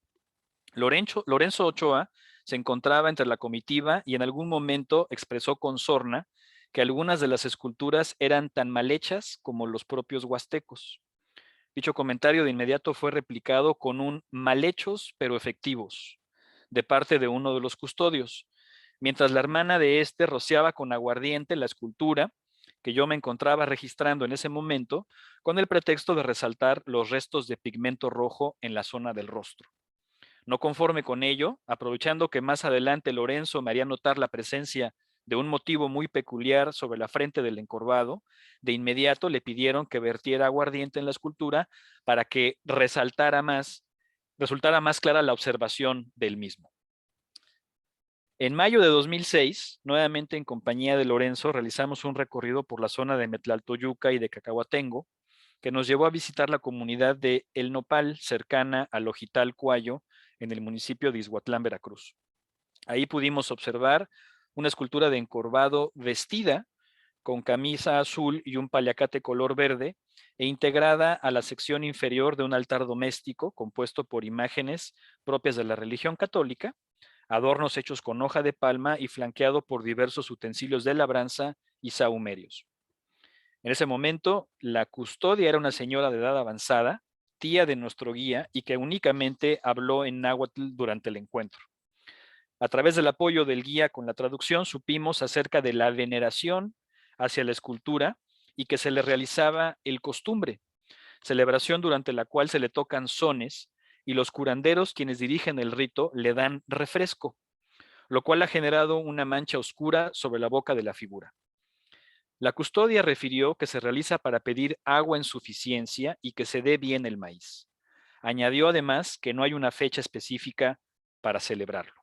Lorenzo Ochoa se encontraba entre la comitiva y en algún momento expresó con sorna que algunas de las esculturas eran tan mal hechas como los propios huastecos. Dicho comentario de inmediato fue replicado con un mal hechos pero efectivos de parte de uno de los custodios, mientras la hermana de este rociaba con aguardiente la escultura que yo me encontraba registrando en ese momento con el pretexto de resaltar los restos de pigmento rojo en la zona del rostro. No conforme con ello, aprovechando que más adelante Lorenzo me haría notar la presencia de un motivo muy peculiar sobre la frente del encorvado, de inmediato le pidieron que vertiera aguardiente en la escultura para que resultara más clara la observación del mismo. En mayo de 2006, nuevamente en compañía de Lorenzo, realizamos un recorrido por la zona de Metlaltoyuca y de Cacahuatengo, que nos llevó a visitar la comunidad de El Nopal, cercana al Ojital Cuayo, en el municipio de Izhuatlán, Veracruz. Ahí pudimos observar una escultura de encorvado vestida con camisa azul y un paliacate color verde, e integrada a la sección inferior de un altar doméstico compuesto por imágenes propias de la religión católica, adornos hechos con hoja de palma y flanqueado por diversos utensilios de labranza y sahumerios. En ese momento, la custodia era una señora de edad avanzada, tía de nuestro guía y que únicamente habló en náhuatl durante el encuentro. A través del apoyo del guía con la traducción, supimos acerca de la veneración hacia la escultura y que se le realizaba el costumbre, celebración durante la cual se le tocan sones y los curanderos, quienes dirigen el rito, le dan refresco, lo cual ha generado una mancha oscura sobre la boca de la figura. La custodia refirió que se realiza para pedir agua en suficiencia y que se dé bien el maíz. Añadió además que no hay una fecha específica para celebrarlo.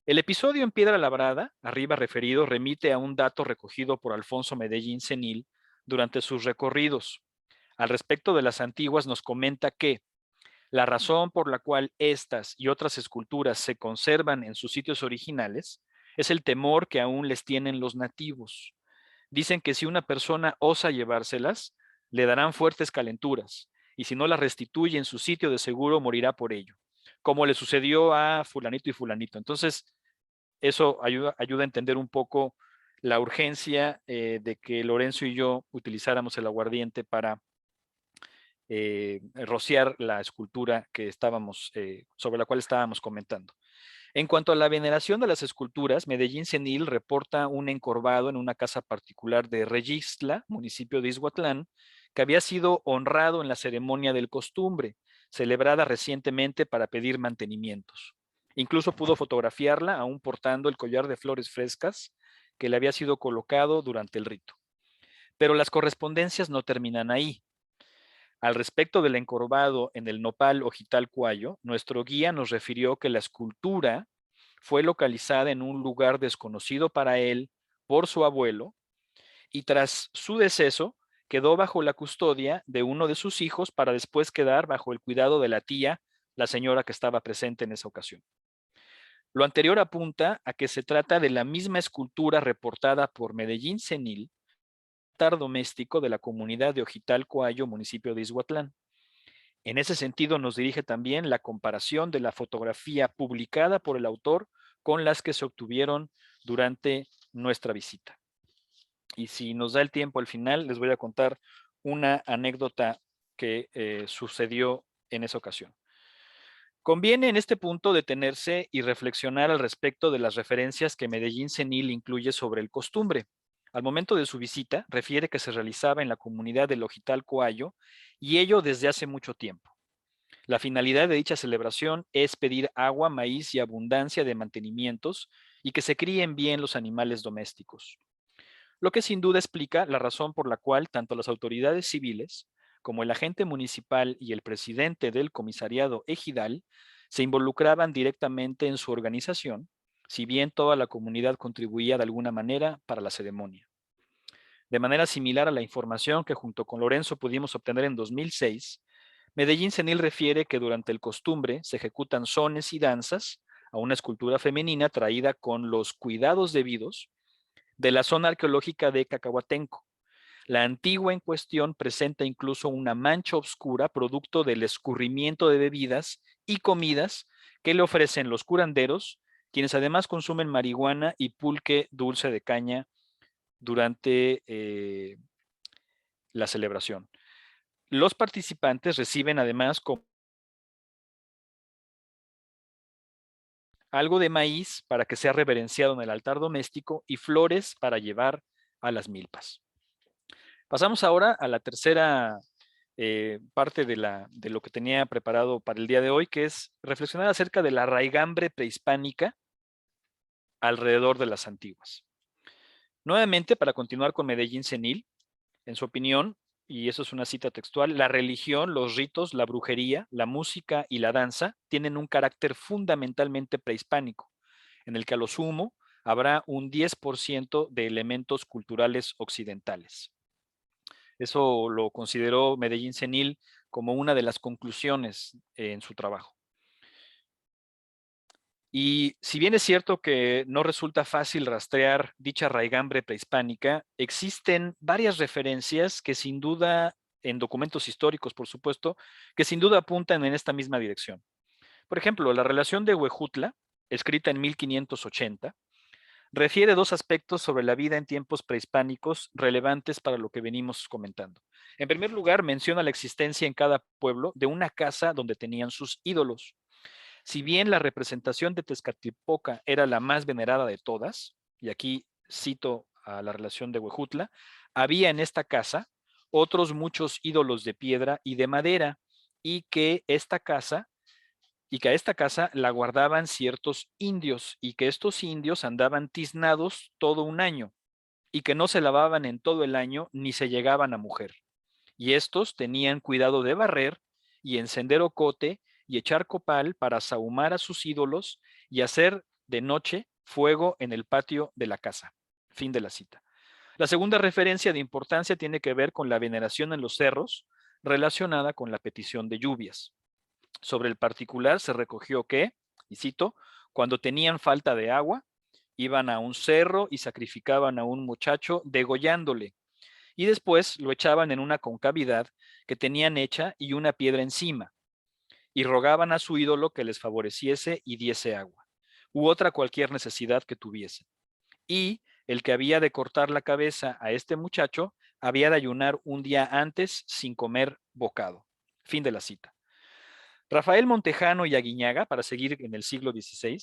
El episodio en Piedra Labrada, arriba referido, remite a un dato recogido por Alfonso Medellín Senil durante sus recorridos. Al respecto de las antiguas nos comenta que la razón por la cual estas y otras esculturas se conservan en sus sitios originales es el temor que aún les tienen los nativos. Dicen que si una persona osa llevárselas, le darán fuertes calenturas, y si no las restituye en su sitio, de seguro morirá por ello, como le sucedió a fulanito y fulanito. Entonces, eso ayuda a entender un poco la urgencia de que Lorenzo y yo utilizáramos el aguardiente para rociar la escultura que sobre la cual estábamos comentando. En cuanto a la veneración de las esculturas, Medellín Senil reporta un encorvado en una casa particular de Registla, municipio de Izhuatlán, que había sido honrado en la ceremonia del costumbre, celebrada recientemente para pedir mantenimientos. Incluso pudo fotografiarla aún portando el collar de flores frescas que le había sido colocado durante el rito. Pero las correspondencias no terminan ahí. Al respecto del encorvado en el nopal Ojital Cuayo, nuestro guía nos refirió que la escultura fue localizada en un lugar desconocido para él por su abuelo y tras su deceso quedó bajo la custodia de uno de sus hijos para después quedar bajo el cuidado de la tía, la señora que estaba presente en esa ocasión. Lo anterior apunta a que se trata de la misma escultura reportada por Medellín Senil, altar doméstico de la comunidad de Ojital Coayo, municipio de Izhuatlán. En ese sentido, nos dirige también la comparación de la fotografía publicada por el autor con las que se obtuvieron durante nuestra visita. Y si nos da el tiempo al final, les voy a contar una anécdota que sucedió en esa ocasión. Conviene en este punto detenerse y reflexionar al respecto de las referencias que Medellín Senil incluye sobre el costumbre. Al momento de su visita, refiere que se realizaba en la comunidad del Ojital Coayo y ello desde hace mucho tiempo. La finalidad de dicha celebración es pedir agua, maíz y abundancia de mantenimientos y que se críen bien los animales domésticos. Lo que sin duda explica la razón por la cual tanto las autoridades civiles como el agente municipal y el presidente del comisariado ejidal se involucraban directamente en su organización, si bien toda la comunidad contribuía de alguna manera para la ceremonia. De manera similar a la información que junto con Lorenzo pudimos obtener en 2006, Medellín Senil refiere que durante el costumbre se ejecutan sones y danzas a una escultura femenina traída con los cuidados debidos de la zona arqueológica de Cacahuatenco. La antigua en cuestión presenta incluso una mancha oscura producto del escurrimiento de bebidas y comidas que le ofrecen los curanderos, quienes además consumen marihuana y pulque dulce de caña durante la celebración. Los participantes reciben además algo de maíz para que sea reverenciado en el altar doméstico y flores para llevar a las milpas. Pasamos ahora a la tercera parte de lo que tenía preparado para el día de hoy, que es reflexionar acerca de la raigambre prehispánica alrededor de las antiguas. Nuevamente, para continuar con Medellín Senil, en su opinión, y eso es una cita textual, la religión, los ritos, la brujería, la música y la danza tienen un carácter fundamentalmente prehispánico, en el que a lo sumo habrá un 10% de elementos culturales occidentales. Eso lo consideró Medellín Senil como una de las conclusiones en su trabajo. Y si bien es cierto que no resulta fácil rastrear dicha raigambre prehispánica, existen varias referencias que sin duda, en documentos históricos por supuesto, que sin duda apuntan en esta misma dirección. Por ejemplo, la relación de Huejutla, escrita en 1580, refiere dos aspectos sobre la vida en tiempos prehispánicos relevantes para lo que venimos comentando. En primer lugar, menciona la existencia en cada pueblo de una casa donde tenían sus ídolos. Si bien la representación de Tezcatlipoca era la más venerada de todas, y aquí cito a la relación de Huejutla, había en esta casa otros muchos ídolos de piedra y de madera, y que a esta casa la guardaban ciertos indios, y que estos indios andaban tiznados todo un año, y que no se lavaban en todo el año ni se llegaban a mujer. Y estos tenían cuidado de barrer y encender ocote y echar copal para sahumar a sus ídolos y hacer de noche fuego en el patio de la casa. Fin de la cita. La segunda referencia de importancia tiene que ver con la veneración en los cerros relacionada con la petición de lluvias. Sobre el particular se recogió que, y cito, cuando tenían falta de agua, iban a un cerro y sacrificaban a un muchacho degollándole, y después lo echaban en una concavidad que tenían hecha y una piedra encima, y rogaban a su ídolo que les favoreciese y diese agua, u otra cualquier necesidad que tuviesen. Y el que había de cortar la cabeza a este muchacho había de ayunar un día antes sin comer bocado. Fin de la cita. Rafael Montejano y Aguiñaga, para seguir en el siglo XVI,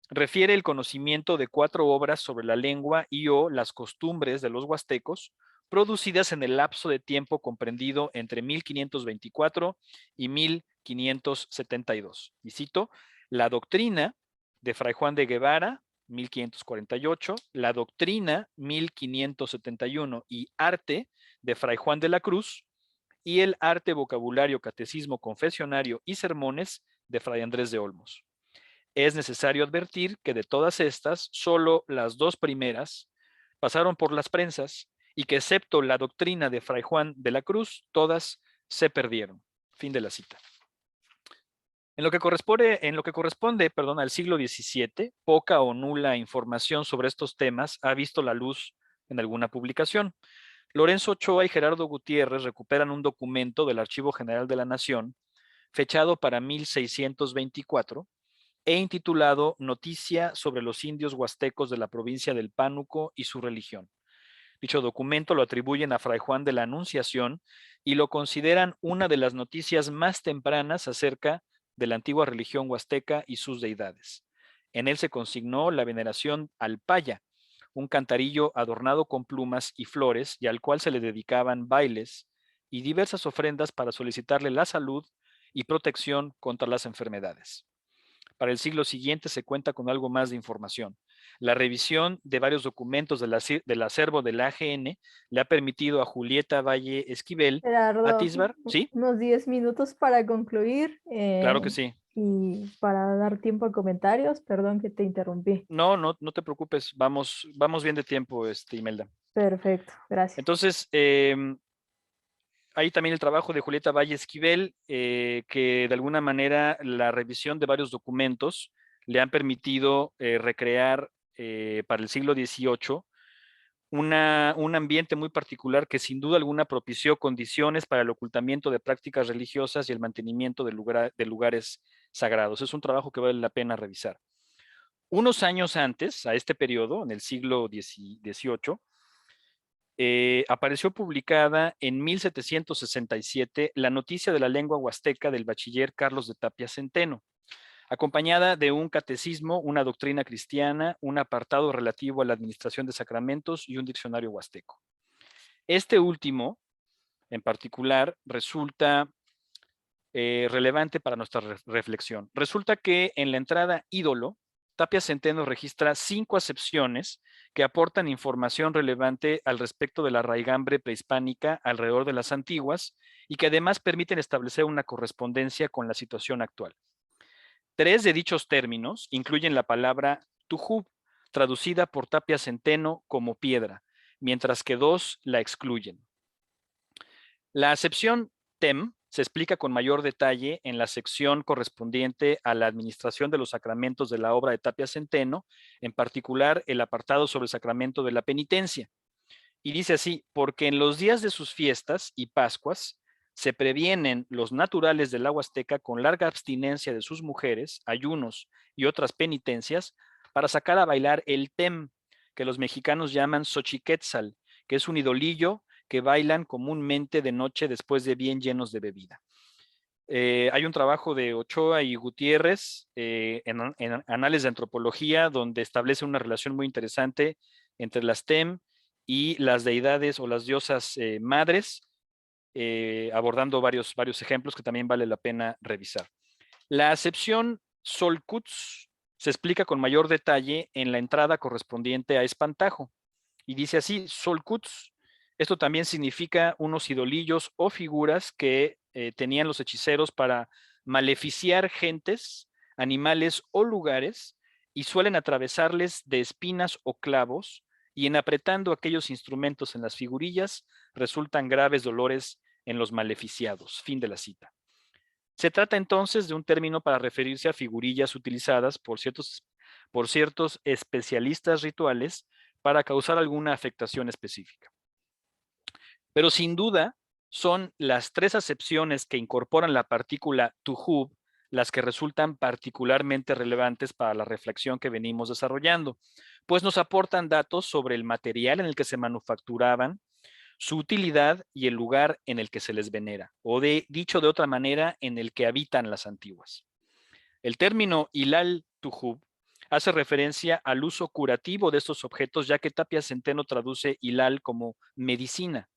refiere el conocimiento de 4 obras sobre la lengua y o las costumbres de los huastecos, producidas en el lapso de tiempo comprendido entre 1524 y 1572. Y cito, la doctrina de Fray Juan de Guevara, 1548, la doctrina 1571 y arte de Fray Juan de la Cruz, y el arte, vocabulario, catecismo, confesionario y sermones de Fray Andrés de Olmos. Es necesario advertir que de todas estas, solo las 2 primeras pasaron por las prensas y que excepto la doctrina de Fray Juan de la Cruz, todas se perdieron. Fin de la cita. En lo que corresponde al siglo XVII, poca o nula información sobre estos temas ha visto la luz en alguna publicación. Lorenzo Ochoa y Gerardo Gutiérrez recuperan un documento del Archivo General de la Nación, fechado para 1624, e intitulado Noticia sobre los indios huastecos de la provincia del Pánuco y su religión. Dicho documento lo atribuyen a Fray Juan de la Anunciación y lo consideran una de las noticias más tempranas acerca de la antigua religión huasteca y sus deidades. En él se consignó la veneración al Paya, un cantarillo adornado con plumas y flores y al cual se le dedicaban bailes y diversas ofrendas para solicitarle la salud y protección contra las enfermedades. Para el siglo siguiente se cuenta con algo más de información. La revisión de varios documentos del acervo de la AGN le ha permitido a Julieta Valle Esquivel
Gerardo,
atisbar, ¿sí?
unos 10 minutos para concluir
Claro que sí.
y para dar tiempo a comentarios. Perdón que te interrumpí.
No, no, no te preocupes, vamos bien de tiempo, Imelda.
Perfecto, gracias.
Entonces, hay también el trabajo de Julieta Valle Esquivel, que de alguna manera la revisión de varios documentos le han permitido recrear para el siglo XVIII un ambiente muy particular que sin duda alguna propició condiciones para el ocultamiento de prácticas religiosas y el mantenimiento de lugares sagrados. Es un trabajo que vale la pena revisar. Unos años antes, a este periodo, en el siglo XVIII, apareció publicada en 1767 la noticia de la lengua huasteca del bachiller Carlos de Tapia Centeno, acompañada de un catecismo, una doctrina cristiana, un apartado relativo a la administración de sacramentos y un diccionario huasteco. Este último, en particular, resulta relevante para nuestra reflexión. Resulta que en la entrada ídolo, Tapia Centeno registra 5 acepciones que aportan información relevante al respecto de la raigambre prehispánica alrededor de las antiguas y que además permiten establecer una correspondencia con la situación actual. 3 de dichos términos incluyen la palabra tujub, traducida por Tapia Centeno como piedra, mientras que 2 la excluyen. La acepción tem se explica con mayor detalle en la sección correspondiente a la administración de los sacramentos de la obra de Tapia Centeno, en particular el apartado sobre el sacramento de la penitencia. Y dice así: porque en los días de sus fiestas y Pascuas se previenen los naturales del agua azteca con larga abstinencia de sus mujeres, ayunos y otras penitencias para sacar a bailar el tem, que los mexicanos llaman xochiquetzal, que es un idolillo que bailan comúnmente de noche después de bien llenos de bebida. Hay un trabajo de Ochoa y Gutiérrez en Anales de Antropología, donde establece una relación muy interesante entre las TEM y las deidades o las diosas madres, abordando varios ejemplos que también vale la pena revisar. La acepción Solcuts se explica con mayor detalle en la entrada correspondiente a Espantajo, y dice así: Solcuts. Esto también significa unos idolillos o figuras que tenían los hechiceros para maleficiar gentes, animales o lugares, y suelen atravesarles de espinas o clavos, y en apretando aquellos instrumentos en las figurillas resultan graves dolores en los maleficiados. Fin de la cita. Se trata entonces de un término para referirse a figurillas utilizadas por ciertos especialistas rituales para causar alguna afectación específica. Pero sin duda son las 3 acepciones que incorporan la partícula tujub las que resultan particularmente relevantes para la reflexión que venimos desarrollando, pues nos aportan datos sobre el material en el que se manufacturaban, su utilidad y el lugar en el que se les venera, o dicho de otra manera, en el que habitan las antiguas. El término hilal tujub hace referencia al uso curativo de estos objetos, ya que Tapia Centeno traduce hilal como medicina.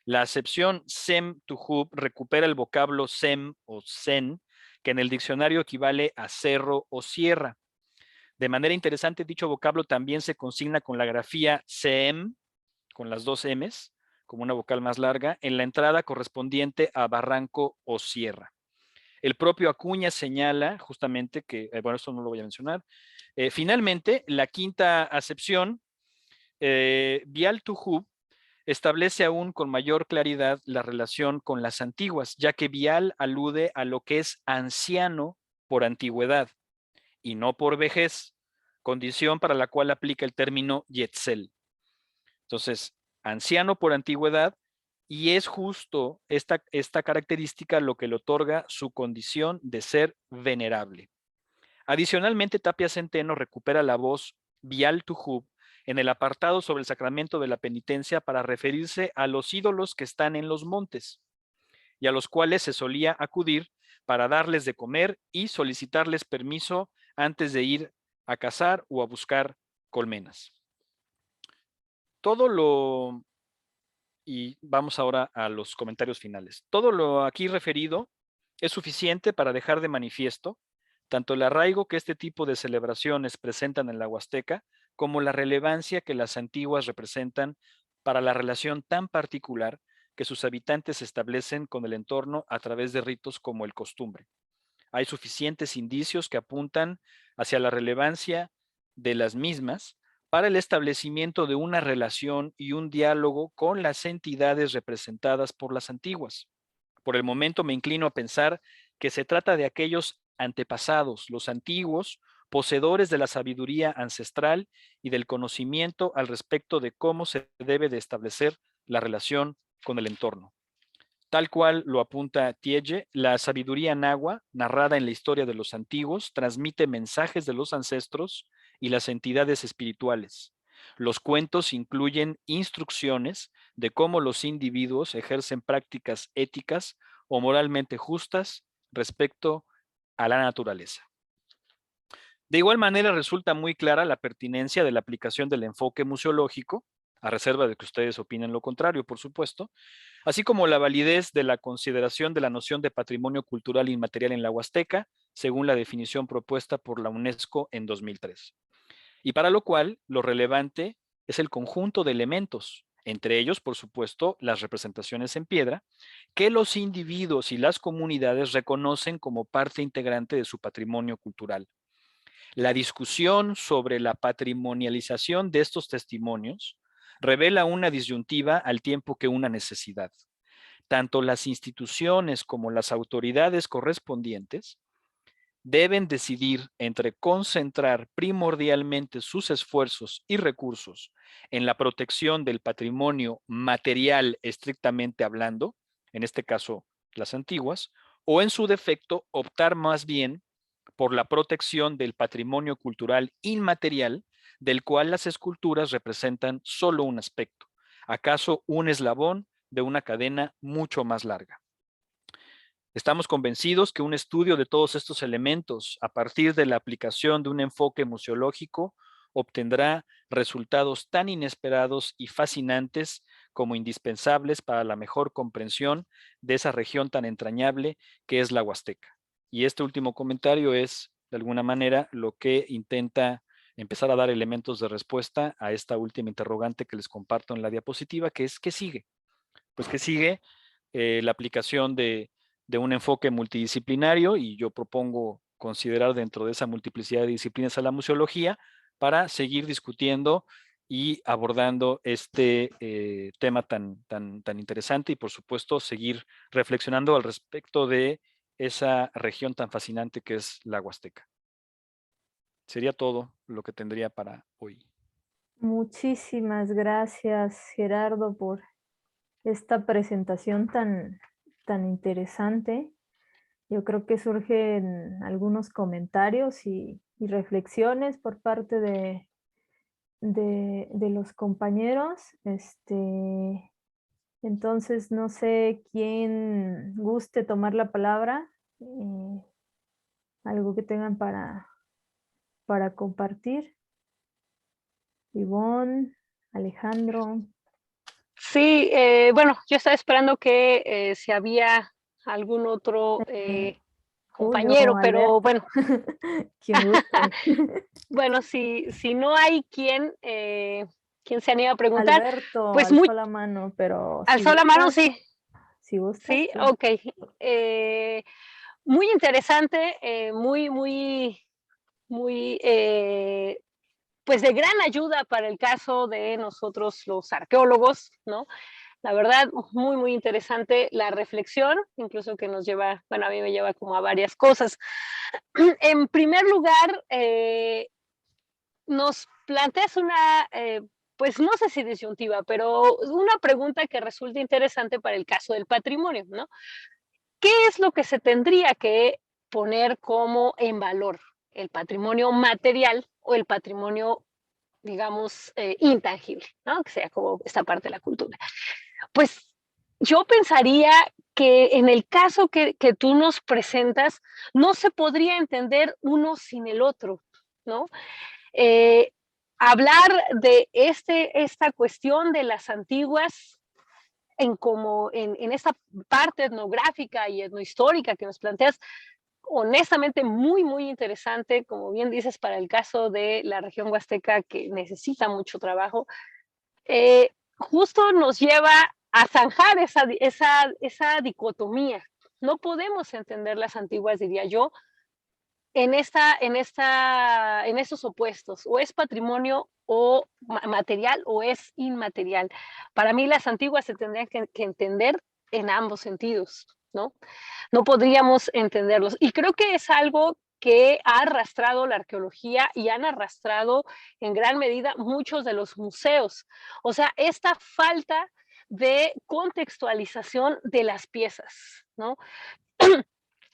La acepción sem tujub recupera el vocablo sem o sen, que en el diccionario equivale a cerro o sierra. De manera interesante, dicho vocablo también se consigna con la grafía sem, con las 2 M's, como una vocal más larga, en la entrada correspondiente a barranco o sierra. El propio Acuña señala justamente que, bueno, esto no lo voy a mencionar. Finalmente, la quinta acepción, Vial Tujub, establece aún con mayor claridad la relación con las antiguas, ya que Vial alude a lo que es anciano por antigüedad y no por vejez, condición para la cual aplica el término Yetzel. Entonces, anciano por antigüedad, y es justo esta característica lo que le otorga su condición de ser venerable. Adicionalmente, Tapia Centeno recupera la voz Vial Tujub en el apartado sobre el sacramento de la penitencia para referirse a los ídolos que están en los montes y a los cuales se solía acudir para darles de comer y solicitarles permiso antes de ir a cazar o a buscar colmenas. Y vamos ahora a los comentarios finales. Todo lo aquí referido es suficiente para dejar de manifiesto tanto el arraigo que este tipo de celebraciones presentan en la Huasteca, como la relevancia que las antiguas representan para la relación tan particular que sus habitantes establecen con el entorno a través de ritos como el costumbre. Hay suficientes indicios que apuntan hacia la relevancia de las mismas para el establecimiento de una relación y un diálogo con las entidades representadas por las antiguas. Por el momento me inclino a pensar que se trata de aquellos antepasados, los antiguos, poseedores de la sabiduría ancestral y del conocimiento al respecto de cómo se debe de establecer la relación con el entorno. Tal cual lo apunta Tiege, la sabiduría nahua, narrada en la historia de los antiguos, transmite mensajes de los ancestros y las entidades espirituales. Los cuentos incluyen instrucciones de cómo los individuos ejercen prácticas éticas o moralmente justas respecto a la naturaleza. De igual manera, resulta muy clara la pertinencia de la aplicación del enfoque museológico, a reserva de que ustedes opinen lo contrario, por supuesto, así como la validez de la consideración de la noción de patrimonio cultural inmaterial en la Huasteca, según la definición propuesta por la UNESCO en 2003. Y para lo cual, lo relevante es el conjunto de elementos, entre ellos, por supuesto, las representaciones en piedra, que los individuos y las comunidades reconocen como parte integrante de su patrimonio cultural. La discusión sobre la patrimonialización de estos testimonios revela una disyuntiva al tiempo que una necesidad. Tanto las instituciones como las autoridades correspondientes deben decidir entre concentrar primordialmente sus esfuerzos y recursos en la protección del patrimonio material estrictamente hablando, en este caso las antiguas, o en su defecto optar más bien por la protección del patrimonio cultural inmaterial, del cual las esculturas representan solo un aspecto, acaso un eslabón de una cadena mucho más larga. Estamos convencidos que un estudio de todos estos elementos a partir de la aplicación de un enfoque museológico obtendrá resultados tan inesperados y fascinantes como indispensables para la mejor comprensión de esa región tan entrañable que es la Huasteca. Y este último comentario es, de alguna manera, lo que intenta empezar a dar elementos de respuesta a esta última interrogante que les comparto en la diapositiva, que es, ¿qué sigue? Pues que sigue la aplicación de un enfoque multidisciplinario, y yo propongo considerar dentro de esa multiplicidad de disciplinas a la museología para seguir discutiendo y abordando este tema tan interesante, y por supuesto seguir reflexionando al respecto de esa región tan fascinante que es la Huasteca. Sería todo lo que tendría para hoy.
Muchísimas gracias, Gerardo, por esta presentación tan interesante. Yo creo que surgen algunos comentarios y reflexiones por parte de los compañeros. Entonces, no sé quién guste tomar la palabra, algo que tengan para compartir. Ivonne, Alejandro.
Sí, bueno, yo estaba esperando que si había algún otro compañero,
Julio,
pero
Alberto.
bueno.
¿Quién guste?
Bueno, si no hay quien se anime a preguntar,
Alberto
pues muy
alzó la mano, pero si
alzó la mano,
gustas,
sí,
si gustas,
sí,
sí.
ok. Muy interesante, muy, pues de gran ayuda para el caso de nosotros los arqueólogos, ¿no? La verdad, muy interesante la reflexión, incluso que nos lleva, bueno, a mí me lleva como a varias cosas. En primer lugar, nos planteas una, pues no sé si disyuntiva, pero una pregunta que resulta interesante para el caso del patrimonio, ¿no? ¿Qué es lo que se tendría que poner como en valor? ¿El patrimonio material o el patrimonio, digamos, intangible, ¿no? Que sea como esta parte de la cultura. Pues yo pensaría que en el caso que tú nos presentas, no se podría entender uno sin el otro, ¿no? Eh, hablar de esta cuestión de las antiguas en esta parte etnográfica y etnohistórica que nos planteas, honestamente muy interesante, como bien dices, para el caso de la región huasteca que necesita mucho trabajo. Justo nos lleva a zanjar esa dicotomía. No podemos entender las antiguas, diría yo, en estos opuestos, o es patrimonio o material o es inmaterial. Para mí las antiguas se tendrían que entender en ambos sentidos, ¿no? No podríamos entenderlos. Y creo que es algo que ha arrastrado la arqueología y han arrastrado en gran medida muchos de los museos. O sea, esta falta de contextualización de las piezas, ¿no?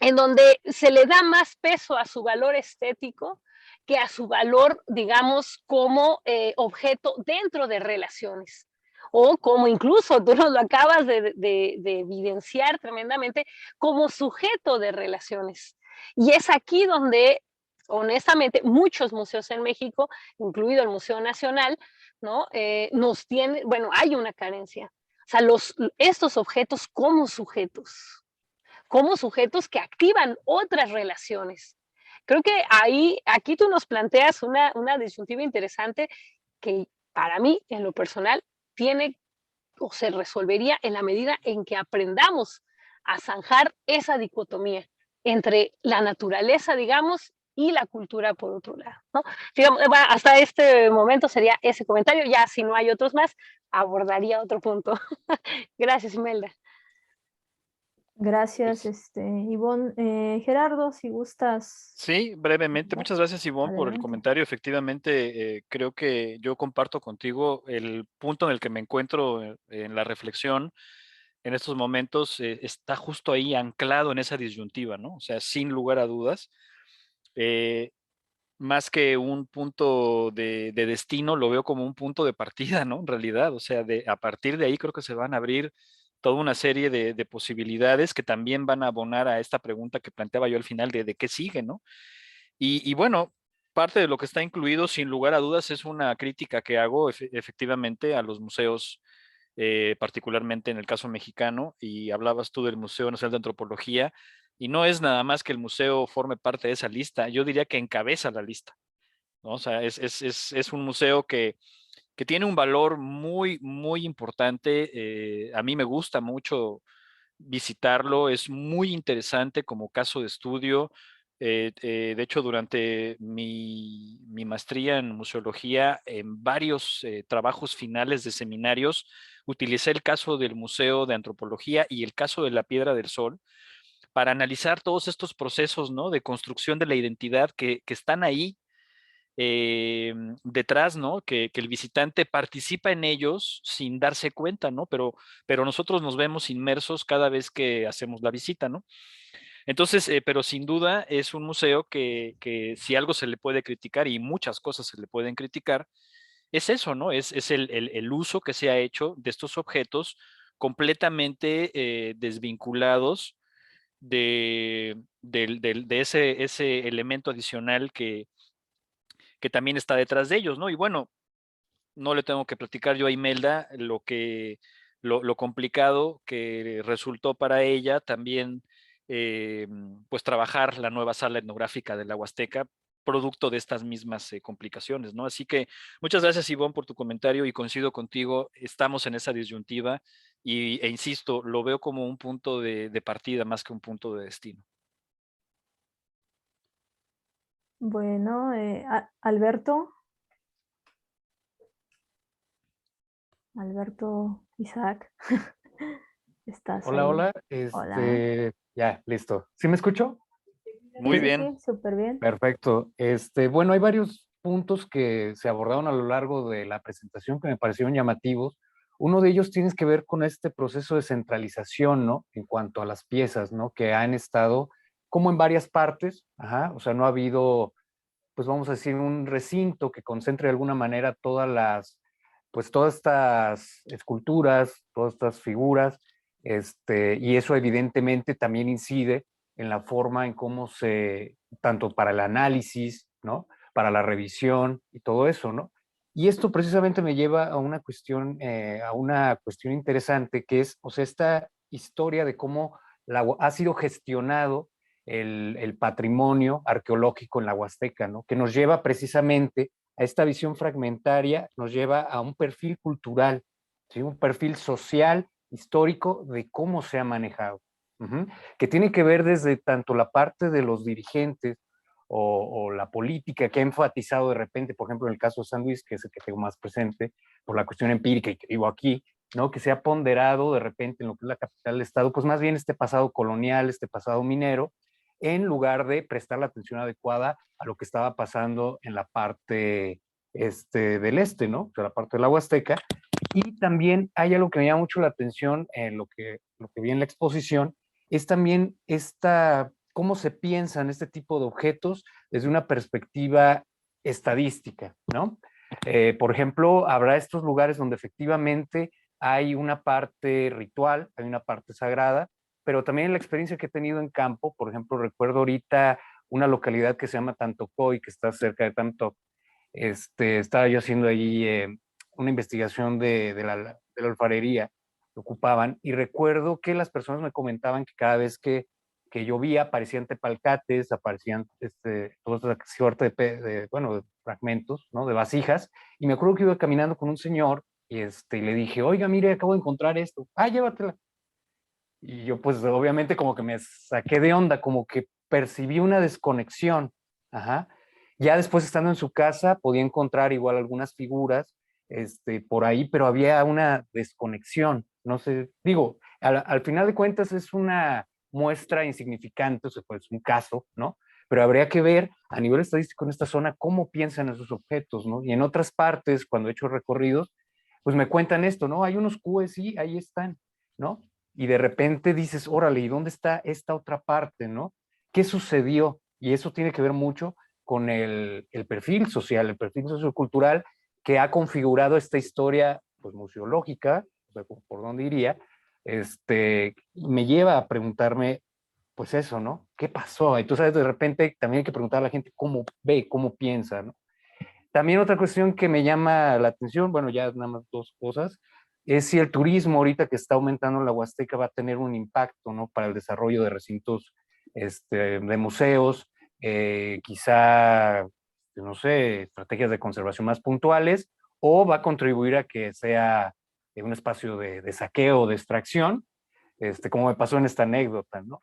En donde se le da más peso a su valor estético que a su valor, digamos, como objeto dentro de relaciones. O como incluso tú nos lo acabas de evidenciar tremendamente, como sujeto de relaciones. Y es aquí donde, honestamente, muchos museos en México, incluido el Museo Nacional, ¿no? Nos tienen, bueno, hay una carencia. O sea, estos objetos como sujetos que activan otras relaciones. Creo que aquí tú nos planteas una disyuntiva interesante que para mí, en lo personal, tiene o se resolvería en la medida en que aprendamos a zanjar esa dicotomía entre la naturaleza, digamos, y la cultura por otro lado, ¿no? Digamos, hasta este momento sería ese comentario, ya si no hay otros más, abordaría otro punto. Gracias, Imelda.
Gracias,
Pues,
Ivonne. Gerardo, si gustas.
sí, brevemente. Muchas gracias, Ivonne, por el
Adelante.
comentario. Efectivamente, creo que yo comparto contigo el punto en el que me encuentro en la reflexión en estos momentos. Está justo ahí anclado en esa disyuntiva, ¿no? O sea, sin lugar a dudas. eh, Más que un punto de destino, lo veo como un punto de partida, ¿no? En realidad, o sea, a partir de ahí creo que se van a abrir toda una serie de posibilidades que también van a abonar a esta pregunta que planteaba yo al final de qué sigue, ¿no? Y bueno, parte de lo que está incluido, sin lugar a dudas, es una crítica que hago efectivamente a los museos, particularmente en el caso mexicano, y hablabas tú del Museo Nacional de Antropología, y no es nada más que el museo forme parte de esa lista, yo diría que encabeza la lista, ¿no? O sea, es un museo que tiene un valor muy, muy importante. A mí me gusta mucho visitarlo, es muy interesante como caso de estudio. De hecho, durante mi maestría en museología, en varios trabajos finales de seminarios, utilicé el caso del Museo de Antropología y el caso de la Piedra del Sol para analizar todos estos procesos, ¿no? De construcción de la identidad que están ahí detrás, ¿no? Que el visitante participa en ellos sin darse cuenta, ¿no? Pero nosotros nos vemos inmersos cada vez que hacemos la visita, ¿no? Entonces, pero sin duda es un museo que si algo se le puede criticar, y muchas cosas se le pueden criticar, es eso, ¿no? Es el uso que se ha hecho de estos objetos completamente desvinculados de ese elemento adicional que también está detrás de ellos, ¿no? Y bueno, no le tengo que platicar yo a Imelda lo complicado que resultó para ella también, pues trabajar la nueva sala etnográfica de la Huasteca, producto de estas mismas complicaciones, ¿no? Así que muchas gracias, Ivonne, por tu comentario, y coincido contigo, estamos en esa disyuntiva e insisto, lo veo como un punto de partida más que un punto de destino.
Bueno, Alberto. Alberto Isaac. ¿Estás
Hola,
ahí?
hola.
Hola.
Ya, listo. ¿Sí me escucho?
Sí,
Muy
sí,
bien.
sí, súper bien.
Perfecto. Bueno, hay varios puntos que se abordaron a lo largo de la presentación que me parecieron llamativos. Uno de ellos tiene que ver con este proceso de centralización, ¿no? En cuanto a las piezas, ¿no? Que han estado como en varias partes, ajá, o sea, no ha habido, pues vamos a decir, un recinto que concentre de alguna manera pues todas estas esculturas, todas estas figuras, y eso evidentemente también incide en la forma en cómo tanto para el análisis, ¿no? Para la revisión y todo eso, ¿no? Y esto precisamente me lleva a una cuestión interesante que es, o sea, esta historia de cómo ha sido gestionado el patrimonio arqueológico en la Huasteca, ¿no? Que nos lleva precisamente a esta visión fragmentaria, nos lleva a un perfil cultural, ¿sí? Un perfil social, histórico de cómo se ha manejado, que tiene que ver desde tanto la parte de los dirigentes o la política que ha enfatizado de repente, por ejemplo, en el caso de San Luis, que es el que tengo más presente, por la cuestión empírica y que vivo aquí, ¿no? Que se ha ponderado de repente en lo que es la capital del estado, pues más bien este pasado colonial, este pasado minero, en lugar de prestar la atención adecuada a lo que estaba pasando en la parte del este, ¿no? O sea, la parte de la Huasteca. Y también hay algo que me llama mucho la atención en lo que vi en la exposición, es también cómo se piensan este tipo de objetos desde una perspectiva estadística, ¿no? Por ejemplo, habrá estos lugares donde efectivamente hay una parte ritual, hay una parte sagrada, pero también la experiencia que he tenido en campo, por ejemplo, recuerdo ahorita una localidad que se llama Tantocoy, que está cerca de Tantoc. Estaba yo haciendo allí una investigación de la alfarería que ocupaban, y recuerdo que las personas me comentaban que cada vez que llovía aparecían tepalcates, aparecían toda esta suerte bueno, de fragmentos, ¿no? De vasijas, y me acuerdo que iba caminando con un señor y le dije, oiga, mire, acabo de encontrar esto, llévatela. Y yo pues obviamente como que me saqué de onda, como que percibí una desconexión. Ajá. Ya después estando en su casa podía encontrar igual algunas figuras por ahí, pero había una desconexión. No sé, digo, al final de cuentas es una muestra insignificante, o sea, pues un caso, ¿no? Pero habría que ver a nivel estadístico en esta zona cómo piensan esos objetos, ¿no? Y en otras partes, cuando he hecho recorridos, pues me cuentan esto, ¿no? Hay unos cubes, sí, ahí están, ¿no? Y de repente dices, órale, ¿y dónde está esta otra parte, no? ¿Qué sucedió? Y eso tiene que ver mucho con el perfil social, el perfil sociocultural que ha configurado esta historia, pues, museológica, o sea, por dónde iría, me lleva a preguntarme, pues eso, ¿no? ¿Qué pasó? Entonces, de repente también hay que preguntar a la gente cómo ve, cómo piensa, ¿no? También otra cuestión que me llama la atención, bueno, ya nada más dos cosas, es si el turismo ahorita que está aumentando en la Huasteca va a tener un impacto, ¿no? Para el desarrollo de recintos de museos, quizá, no sé, estrategias de conservación más puntuales, o va a contribuir a que sea un espacio de saqueo, de extracción, como me pasó en esta anécdota, ¿no?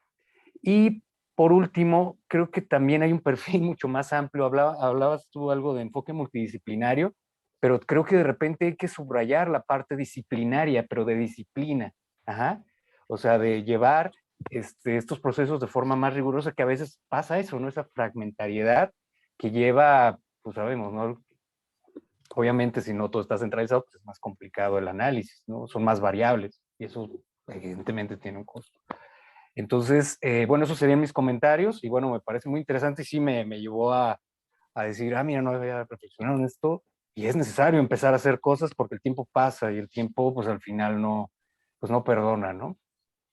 Y por último, creo que también hay un perfil mucho más amplio. Hablabas tú algo de enfoque multidisciplinario, pero creo que de repente hay que subrayar la parte disciplinaria, pero de disciplina. Ajá. O sea, de llevar estos procesos de forma más rigurosa, que a veces pasa eso, ¿no? Esa fragmentariedad que lleva, pues sabemos, ¿no? Obviamente, si no todo está centralizado, pues es más complicado el análisis, ¿no? Son más variables y eso evidentemente tiene un costo. Entonces, bueno, esos serían mis comentarios y bueno, me parece muy interesante y sí me llevó a decir, mira, no había reflexionado en esto y es necesario empezar a hacer cosas porque el tiempo pasa y el tiempo, pues al final no, pues no perdona, ¿no?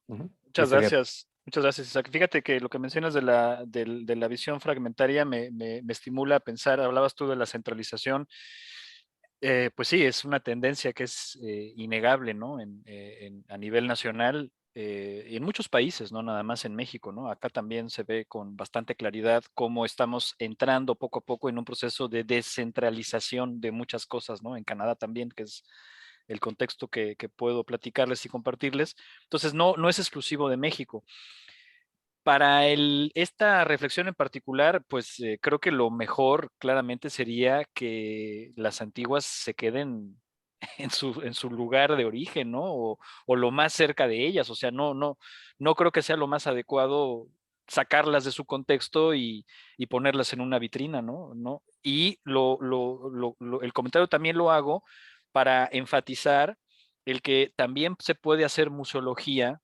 Muchas gracias. Muchas gracias, Isaac. Fíjate que lo que mencionas de la visión fragmentaria me estimula a pensar, hablabas tú de la centralización. Pues sí, es una tendencia que es innegable, ¿no? A nivel nacional y en muchos países, no nada más en México, ¿no? Acá también se ve con bastante claridad cómo estamos entrando poco a poco en un proceso de descentralización de muchas cosas, ¿no? En Canadá también, que es el contexto que puedo platicarles y compartirles. Entonces, no es exclusivo de México. Para esta reflexión en particular, pues creo que lo mejor claramente sería que las antiguas se queden en su lugar de origen, ¿no? O lo más cerca de ellas. O sea, no creo que sea lo más adecuado sacarlas de su contexto y ponerlas en una vitrina, ¿no? Y el comentario también lo hago para enfatizar el que también se puede hacer museología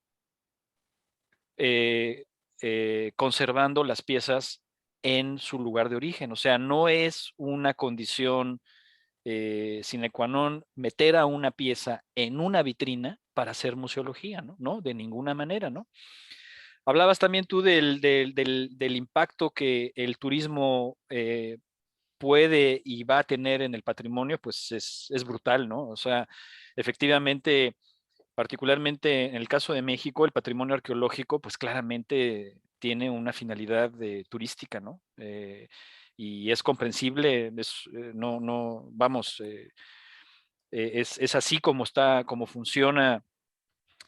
conservando las piezas en su lugar de origen. O sea, no es una condición sine qua non meter a una pieza en una vitrina para hacer museología, ¿no? ¿No? De ninguna manera, ¿no? Hablabas también tú del impacto que el turismo puede y va a tener en el patrimonio, pues es brutal, ¿no? O sea, efectivamente, particularmente en el caso de México, el patrimonio arqueológico, pues claramente tiene una finalidad turística, ¿no? Y es comprensible, vamos, es así como funciona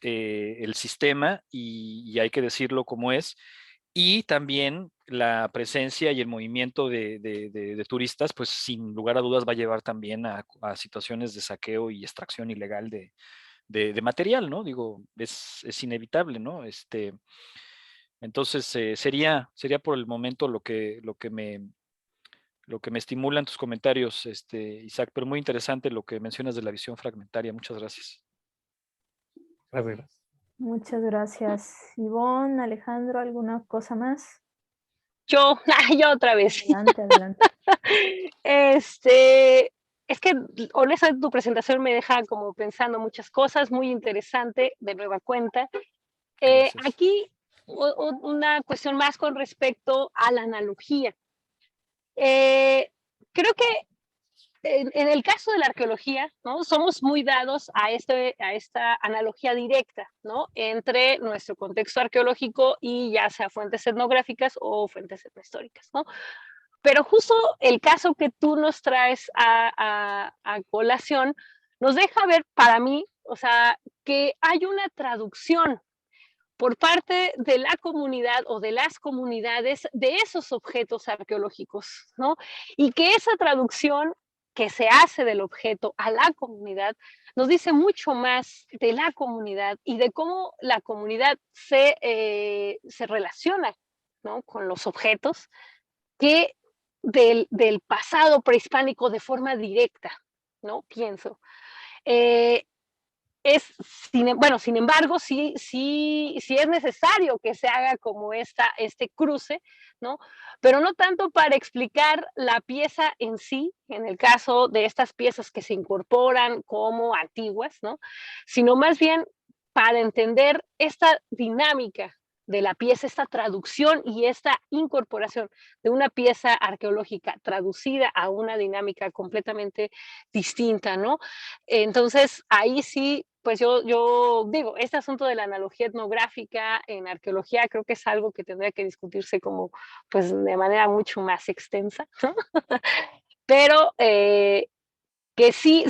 el sistema y hay que decirlo como es. y también la presencia y el movimiento de turistas, pues sin lugar a dudas va a llevar también a situaciones de saqueo y extracción ilegal de material, ¿no? Digo, es inevitable, ¿no? Entonces, sería por el momento lo que me estimula en tus comentarios, Isaac, pero muy interesante lo que mencionas de la visión fragmentaria. Muchas gracias.
Gracias.
Muchas gracias. Ivonne, Alejandro, ¿alguna cosa más?
Yo otra vez.
Adelante, adelante.
Es que honestamente tu presentación me deja como pensando muchas cosas, muy interesante, de nueva cuenta.
Gracias.
Aquí una cuestión más con respecto a la analogía. Creo que en el caso de la arqueología, ¿no? Somos muy dados a esta analogía directa, ¿no? Entre nuestro contexto arqueológico y ya sea fuentes etnográficas o fuentes etnohistóricas, ¿no? Pero justo el caso que tú nos traes a colación nos deja ver, para mí, o sea, que hay una traducción por parte de la comunidad o de las comunidades de esos objetos arqueológicos, ¿no? Y que esa traducción que se hace del objeto a la comunidad nos dice mucho más de la comunidad y de cómo la comunidad se relaciona, ¿no? Con los objetos, que del pasado prehispánico de forma directa, ¿no? Pienso. Eh, sin embargo, sí es necesario que se haga como este cruce, ¿no? Pero no tanto para explicar la pieza en sí, en el caso de estas piezas que se incorporan como antiguas, ¿no? Sino más bien para entender esta dinámica de la pieza, esta traducción y esta incorporación de una pieza arqueológica traducida a una dinámica completamente distinta, ¿no? Entonces, ahí sí, pues yo digo, este asunto de la analogía etnográfica en arqueología creo que es algo que tendría que discutirse como, pues, de manera mucho más extensa, ¿no? Pero que sí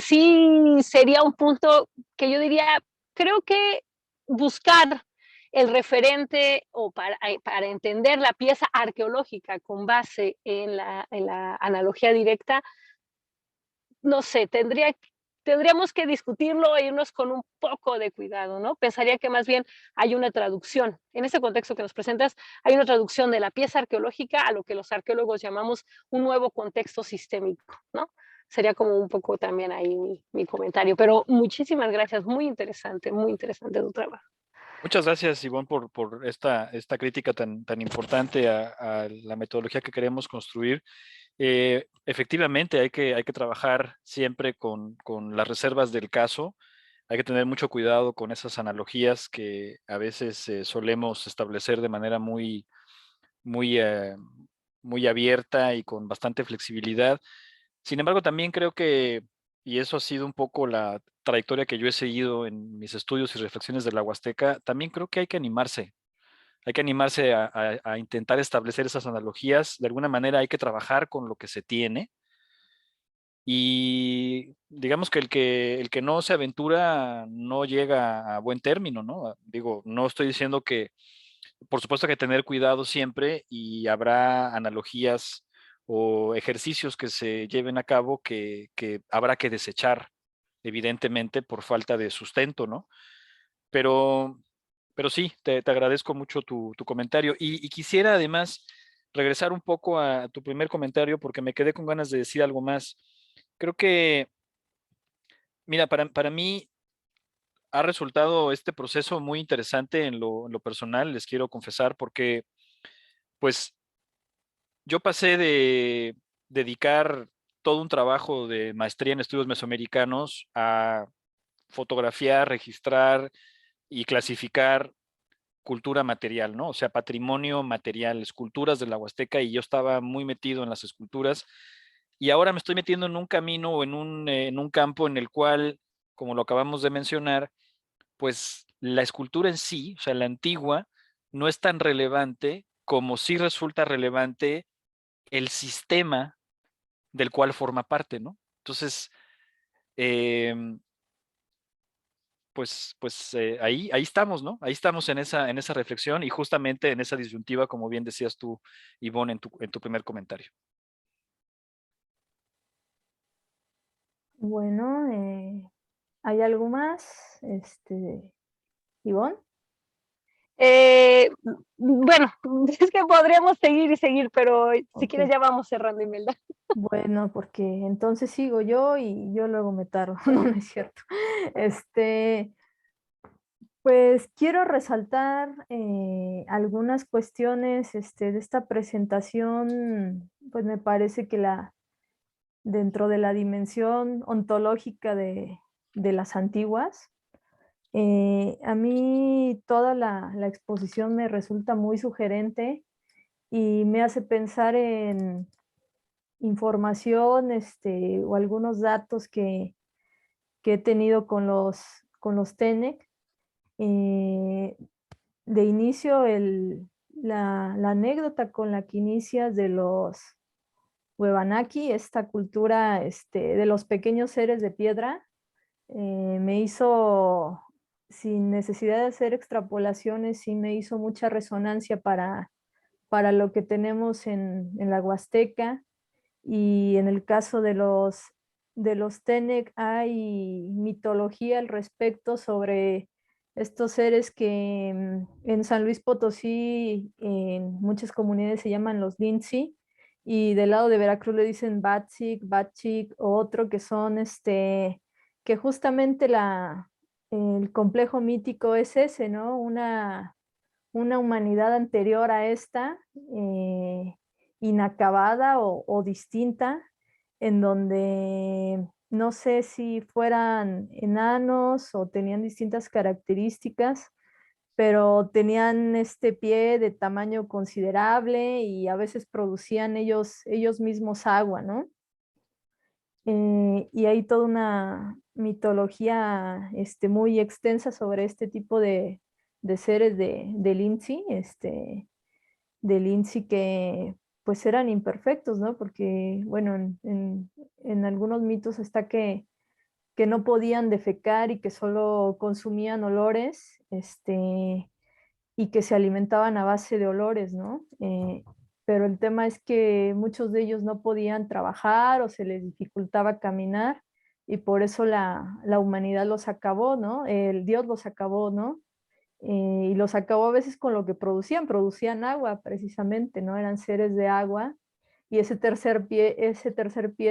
sería un punto que yo diría, creo que buscar el referente o para entender la pieza arqueológica con base en la analogía directa, no sé, tendríamos que discutirlo e irnos con un poco de cuidado, ¿no? Pensaría que más bien hay una traducción. En ese contexto que nos presentas, hay una traducción de la pieza arqueológica a lo que los arqueólogos llamamos un nuevo contexto sistémico, ¿no? Sería como un poco también ahí mi comentario. Pero muchísimas gracias, muy interesante tu trabajo.
Muchas gracias, Ivonne, por esta crítica tan importante a la metodología que queremos construir. Efectivamente, hay que trabajar siempre con las reservas del caso. Hay que tener mucho cuidado con esas analogías que a veces solemos establecer de manera muy, muy, muy abierta y con bastante flexibilidad. Sin embargo, también creo que, y eso ha sido un poco la trayectoria que yo he seguido en mis estudios y reflexiones de la Huasteca, también creo que hay que animarse. Hay que animarse a intentar establecer esas analogías. De alguna manera hay que trabajar con lo que se tiene. Y digamos que el que no se aventura no llega a buen término, ¿no? Digo, no estoy diciendo que, por supuesto que hay que tener cuidado siempre y habrá analogías o ejercicios que se lleven a cabo que habrá que desechar, evidentemente, por falta de sustento, ¿no? Pero sí, te agradezco mucho tu comentario. Y quisiera además regresar un poco a tu primer comentario porque me quedé con ganas de decir algo más. Creo que, mira, para mí ha resultado este proceso muy interesante en lo personal, les quiero confesar, porque pues yo pasé de dedicar todo un trabajo de maestría en estudios mesoamericanos a fotografiar, registrar y clasificar cultura material, ¿no? O sea, patrimonio material, esculturas de la Huasteca, y yo estaba muy metido en las esculturas, y ahora me estoy metiendo en un camino o en un campo en el cual, como lo acabamos de mencionar, pues la escultura en sí, o sea, la antigua, no es tan relevante como sí resulta relevante el sistema del cual forma parte, ¿no? Entonces, ahí estamos, ¿no? Ahí estamos en esa reflexión y justamente en esa disyuntiva, como bien decías tú, Ivonne, en tu primer comentario.
Bueno, ¿hay algo más, Ivonne?
Bueno, es que podríamos seguir y seguir, pero si
Ok.
quieres ya vamos cerrando, Imelda.
Bueno, porque entonces sigo yo y yo luego me tardo, no, no es cierto. Pues quiero resaltar algunas cuestiones de esta presentación, pues me parece que dentro de la dimensión ontológica de las antiguas, a mí toda la exposición me resulta muy sugerente y me hace pensar en información o algunos datos que he tenido con los TENEC. Eh, de inicio, la anécdota con la que inicias de los Wabanaki, esta cultura de los pequeños seres de piedra, me hizo, sin necesidad de hacer extrapolaciones, sí me hizo mucha resonancia para lo que tenemos en la Huasteca. Y en el caso de los Tenec hay mitología al respecto sobre estos seres que en San Luis Potosí, en muchas comunidades se llaman los Linzi, y del lado de Veracruz le dicen Batsik, Batchik, o otro que son que justamente el complejo mítico es ese, ¿no? Una humanidad anterior a esta, inacabada o distinta, en donde no sé si fueran enanos o tenían distintas características, pero tenían este pie de tamaño considerable y a veces producían ellos mismos agua, ¿no? Y hay toda una mitología muy extensa sobre este tipo de seres de Lindsay, de Lindsay que pues eran imperfectos, ¿no? Porque, bueno, en algunos mitos está que no podían defecar y que solo consumían olores, y que se alimentaban a base de olores, ¿no? Pero el tema es que muchos de ellos no podían trabajar o se les dificultaba caminar y por eso la humanidad los acabó, ¿no? El Dios los acabó, ¿no? Y los acabó a veces con lo que producían agua precisamente, ¿no? Eran seres de agua y ese tercer pie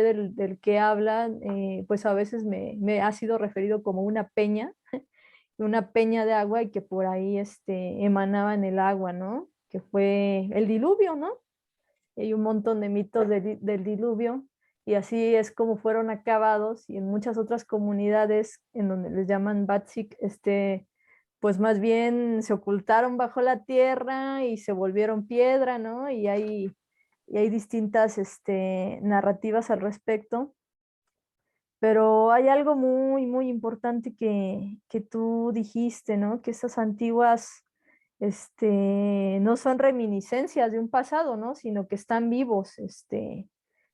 del que hablan, pues a veces me ha sido referido como una peña de agua y que por ahí emanaban el agua, ¿no? Que fue el diluvio, ¿no? Hay un montón de mitos del diluvio y así es como fueron acabados y en muchas otras comunidades en donde les llaman Batsik, pues más bien se ocultaron bajo la tierra y se volvieron piedra, ¿no? Y hay distintas narrativas al respecto. Pero hay algo muy, muy importante que tú dijiste, ¿no? Que esas antiguas, no son reminiscencias de un pasado, ¿no? Sino que están vivos,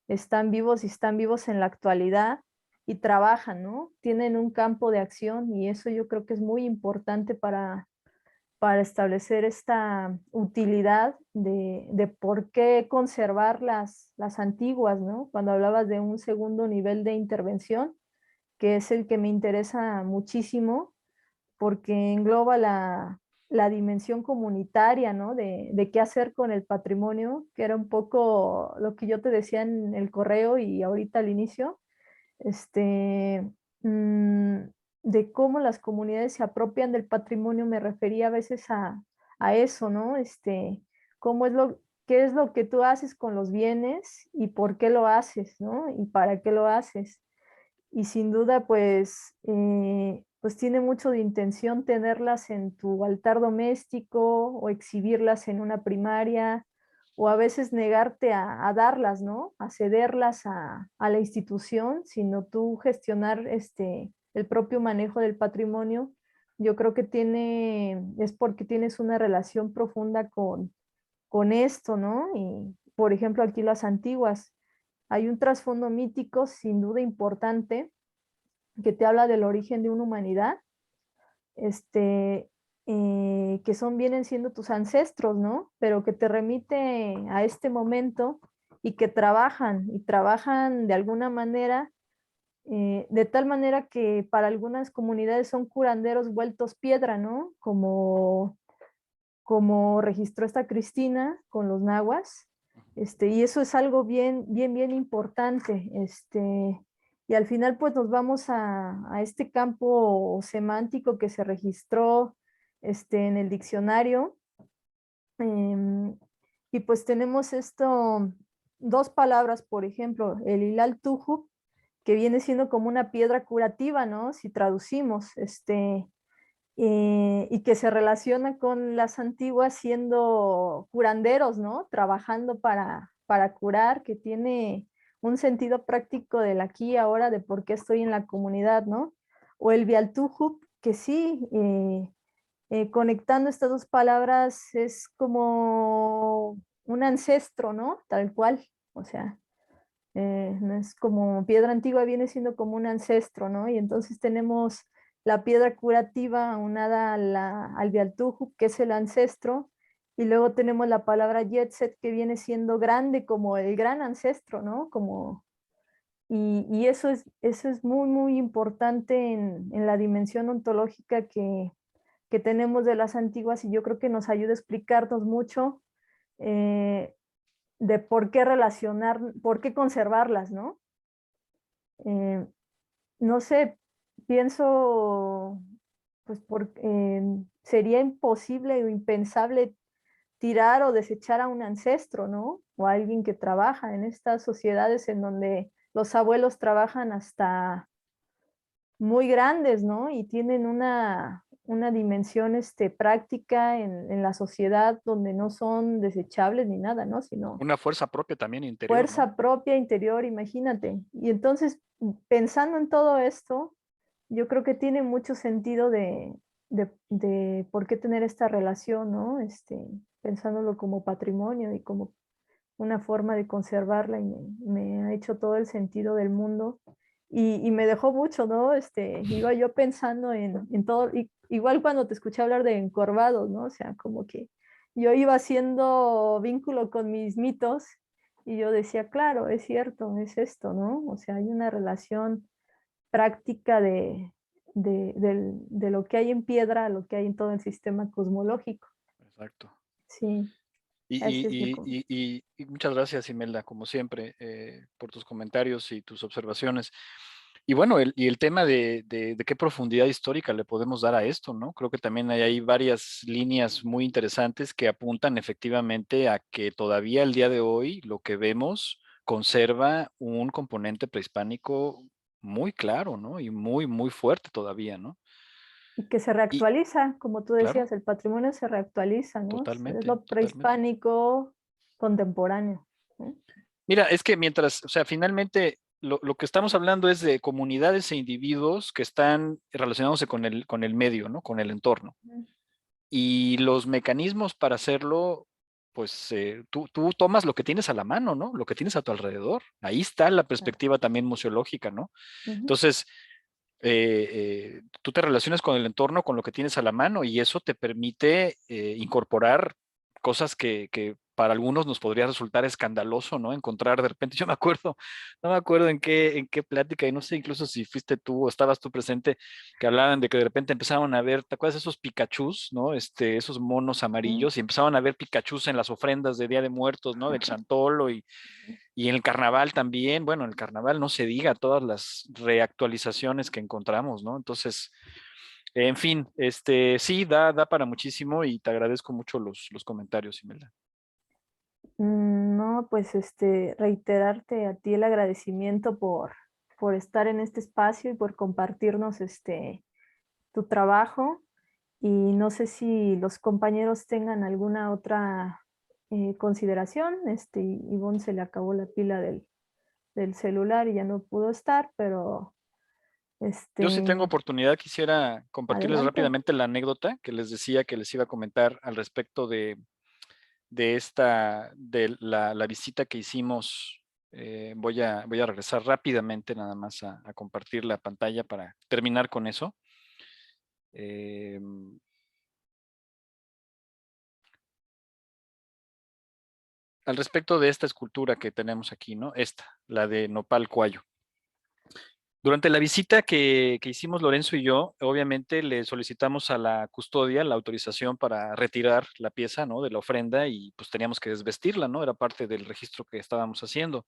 están vivos y están vivos en la actualidad y trabajan, ¿no? Tienen un campo de acción y eso yo creo que es muy importante para establecer esta utilidad de por qué conservar las antiguas, ¿no? Cuando hablabas de un segundo nivel de intervención, que es el que me interesa muchísimo, porque engloba la dimensión comunitaria, ¿no? De qué hacer con el patrimonio, que era un poco lo que yo te decía en el correo y ahorita al inicio, este, mm, de cómo las comunidades se apropian del patrimonio, me refería a veces a eso, ¿no? Cómo es qué es lo que tú haces con los bienes y por qué lo haces, ¿no? Y para qué lo haces. Y sin duda, pues tiene mucho de intención tenerlas en tu altar doméstico o exhibirlas en una primaria o a veces negarte a darlas, ¿no? A cederlas a la institución, sino tú gestionar el propio manejo del patrimonio. Yo creo que es porque tienes una relación profunda con esto, ¿no? Y, por ejemplo, aquí las antiguas, hay un trasfondo mítico sin duda importante que te habla del origen de una humanidad, que vienen siendo tus ancestros, ¿no? Pero que te remite a este momento y que trabajan de alguna manera, de tal manera que para algunas comunidades son curanderos vueltos piedra, ¿no? Como registró esta Cristina con los nahuas, y eso es algo bien importante, y al final pues nos vamos a este campo semántico que se registró, en el diccionario, em, y pues tenemos dos palabras, por ejemplo, el hilal tuju, que viene siendo como una piedra curativa, ¿no? Si traducimos, y que se relaciona con las antiguas siendo curanderos, ¿no? Trabajando para curar, que tiene un sentido práctico del aquí y ahora, de por qué estoy en la comunidad, ¿no? O el Vialtujup, que sí, conectando estas dos palabras es como un ancestro, ¿no? Tal cual, o sea, no es como piedra antigua, viene siendo como un ancestro, ¿no? Y entonces tenemos la piedra curativa aunada al Vialtujup, que es el ancestro, y luego tenemos la palabra Yetset, que viene siendo grande, como el gran ancestro, ¿no? Y eso es muy importante en la dimensión ontológica que tenemos de las antiguas, y yo creo que nos ayuda a explicarnos mucho, de por qué por qué conservarlas, ¿no? Eh, no sé, pienso, pues sería imposible o impensable tirar o desechar a un ancestro, ¿no? O a alguien que trabaja en estas sociedades en donde los abuelos trabajan hasta muy grandes, ¿no? Y tienen una dimensión práctica en la sociedad donde no son desechables ni nada, ¿no? Sino
Una fuerza propia también interior, ¿no?
fuerza propia interior, imagínate. Y entonces, pensando en todo esto, yo creo que tiene mucho sentido de por qué tener esta relación, ¿no? Pensándolo como patrimonio y como una forma de conservarla, y me ha hecho todo el sentido del mundo. Y me dejó mucho, ¿no? Iba yo pensando en todo, igual cuando te escuché hablar de encorvados, ¿no? O sea, como que yo iba haciendo vínculo con mis mitos y yo decía, claro, es cierto, es esto, ¿no? O sea, hay una relación práctica de lo que hay en piedra a lo que hay en todo el sistema cosmológico.
Exacto.
Sí,
Y,
así es mi
y- y- y- y muchas gracias, Imelda, como siempre, por tus comentarios y tus observaciones. Y bueno, el tema de qué profundidad histórica le podemos dar a esto, ¿no? Creo que también hay varias líneas muy interesantes que apuntan efectivamente a que todavía el día de hoy lo que vemos conserva un componente prehispánico muy claro, ¿no? Y muy fuerte todavía, ¿no?
Y que se
Y
reactualiza, como tú
claro,
decías, el patrimonio se reactualiza, ¿no? Es
totalmente,
lo
totalmente.
prehispánico contemporáneo, ¿no?
Mira, es que mientras, o sea, finalmente lo que estamos hablando es de comunidades e individuos que están relacionándose con el medio, ¿no? Con el entorno. Y los mecanismos para hacerlo, pues tú tomas lo que tienes a la mano, ¿no? Lo que tienes a tu alrededor. Ahí está la
Claro.
perspectiva también museológica, ¿no?
Ujú.
Entonces, tú te relacionas con el entorno, con lo que tienes a la mano, y eso te permite incorporar cosas que para algunos nos podría resultar escandaloso, ¿no? Encontrar de repente, yo me acuerdo, no me acuerdo en qué plática, y no sé incluso si fuiste tú o estabas tú presente, que hablaban de que de repente empezaban a ver, ¿te acuerdas de esos Pikachus, ¿no? Esos monos
Mm.
amarillos, y empezaban a ver Pikachus en las ofrendas de Día de Muertos, ¿no? Del Chantolo, y en el carnaval también, bueno, en el carnaval no se diga todas las reactualizaciones que encontramos, ¿no? Entonces, en fin, sí, da para muchísimo, y te agradezco mucho los comentarios, Imelda.
No, pues reiterarte a ti el agradecimiento por estar en este espacio y por compartirnos tu trabajo. Y no sé si los compañeros tengan alguna otra consideración. Ivonne se le acabó la pila del celular y ya no pudo estar, pero
Yo sí tengo
este,
oportunidad, quisiera compartirles
adelante.
rápidamente la anécdota que les decía que les iba a comentar al respecto de la visita que hicimos. Voy a regresar rápidamente nada más a compartir la pantalla para terminar con eso. Al respecto de esta escultura que tenemos aquí, ¿no? La de Nopal Cuayo. Durante la visita que hicimos Lorenzo y yo, obviamente le solicitamos a la custodia la autorización para retirar la pieza, ¿no?, de la ofrenda, y pues teníamos que desvestirla, ¿no? Era parte del registro que estábamos haciendo.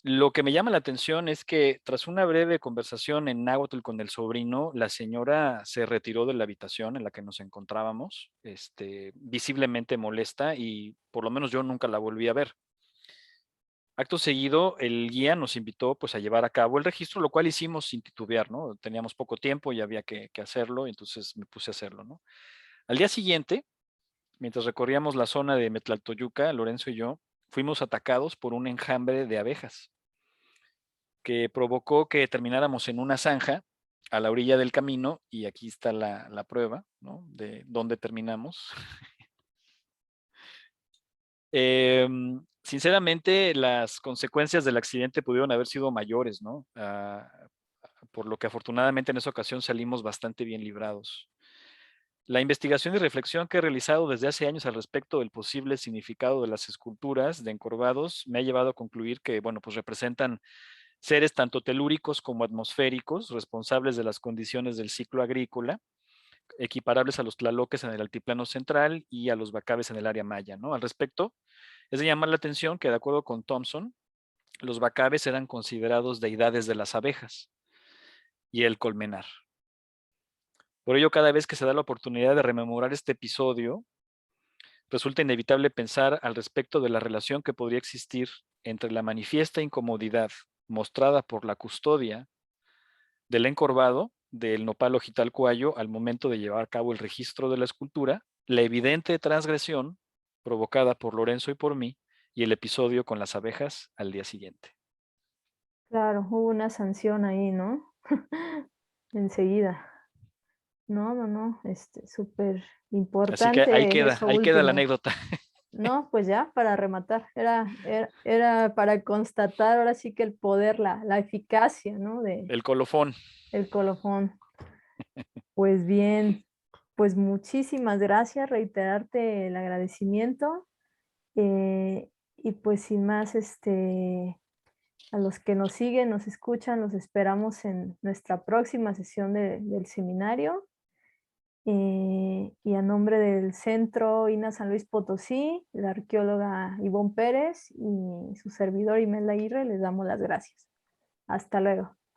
Lo que me llama la atención es que tras una breve conversación en náhuatl con el sobrino, la señora se retiró de la habitación en la que nos encontrábamos, visiblemente molesta, y por lo menos yo nunca la volví a ver. Acto seguido, el guía nos invitó pues a llevar a cabo el registro, lo cual hicimos sin titubear, ¿no? Teníamos poco tiempo y había que hacerlo, entonces me puse a hacerlo, ¿no? Al día siguiente, mientras recorríamos la zona de Metlaltoyuca, Lorenzo y yo fuimos atacados por un enjambre de abejas que provocó que termináramos en una zanja a la orilla del camino, y aquí está la prueba, ¿no?, de dónde terminamos. Sinceramente, las consecuencias del accidente pudieron haber sido mayores, ¿no? Por lo que afortunadamente en esa ocasión salimos bastante bien librados. La investigación y reflexión que he realizado desde hace años al respecto del posible significado de las esculturas de encorvados me ha llevado a concluir que, bueno, pues representan seres tanto telúricos como atmosféricos, responsables de las condiciones del ciclo agrícola, equiparables a los tlaloques en el altiplano central y a los bacabes en el área maya, ¿no? Al respecto, es de llamar la atención que, de acuerdo con Thompson, los bacabes eran considerados deidades de las abejas y el colmenar. Por ello, cada vez que se da la oportunidad de rememorar este episodio, resulta inevitable pensar al respecto de la relación que podría existir entre la manifiesta incomodidad mostrada por la custodia del encorvado del nopal ojital cuayo al momento de llevar a cabo el registro de la escultura, la evidente transgresión provocada por Lorenzo y por mí, y el episodio con las abejas al día siguiente.
Claro, hubo una sanción ahí, ¿no? Enseguida. No, súper
Así que
importante eso
ahí queda la
último.
anécdota.
No, pues ya, para rematar, era para constatar ahora sí que el poder, la eficacia, ¿no? De
El colofón.
el colofón. Pues bien, pues muchísimas gracias, reiterarte el agradecimiento, y pues sin más, a los que nos siguen, nos escuchan, los esperamos en nuestra próxima sesión del seminario. Y a nombre del Centro INA San Luis Potosí, la arqueóloga Ivonne Pérez y su servidor Imelda Aguirre, les damos las gracias. Hasta luego.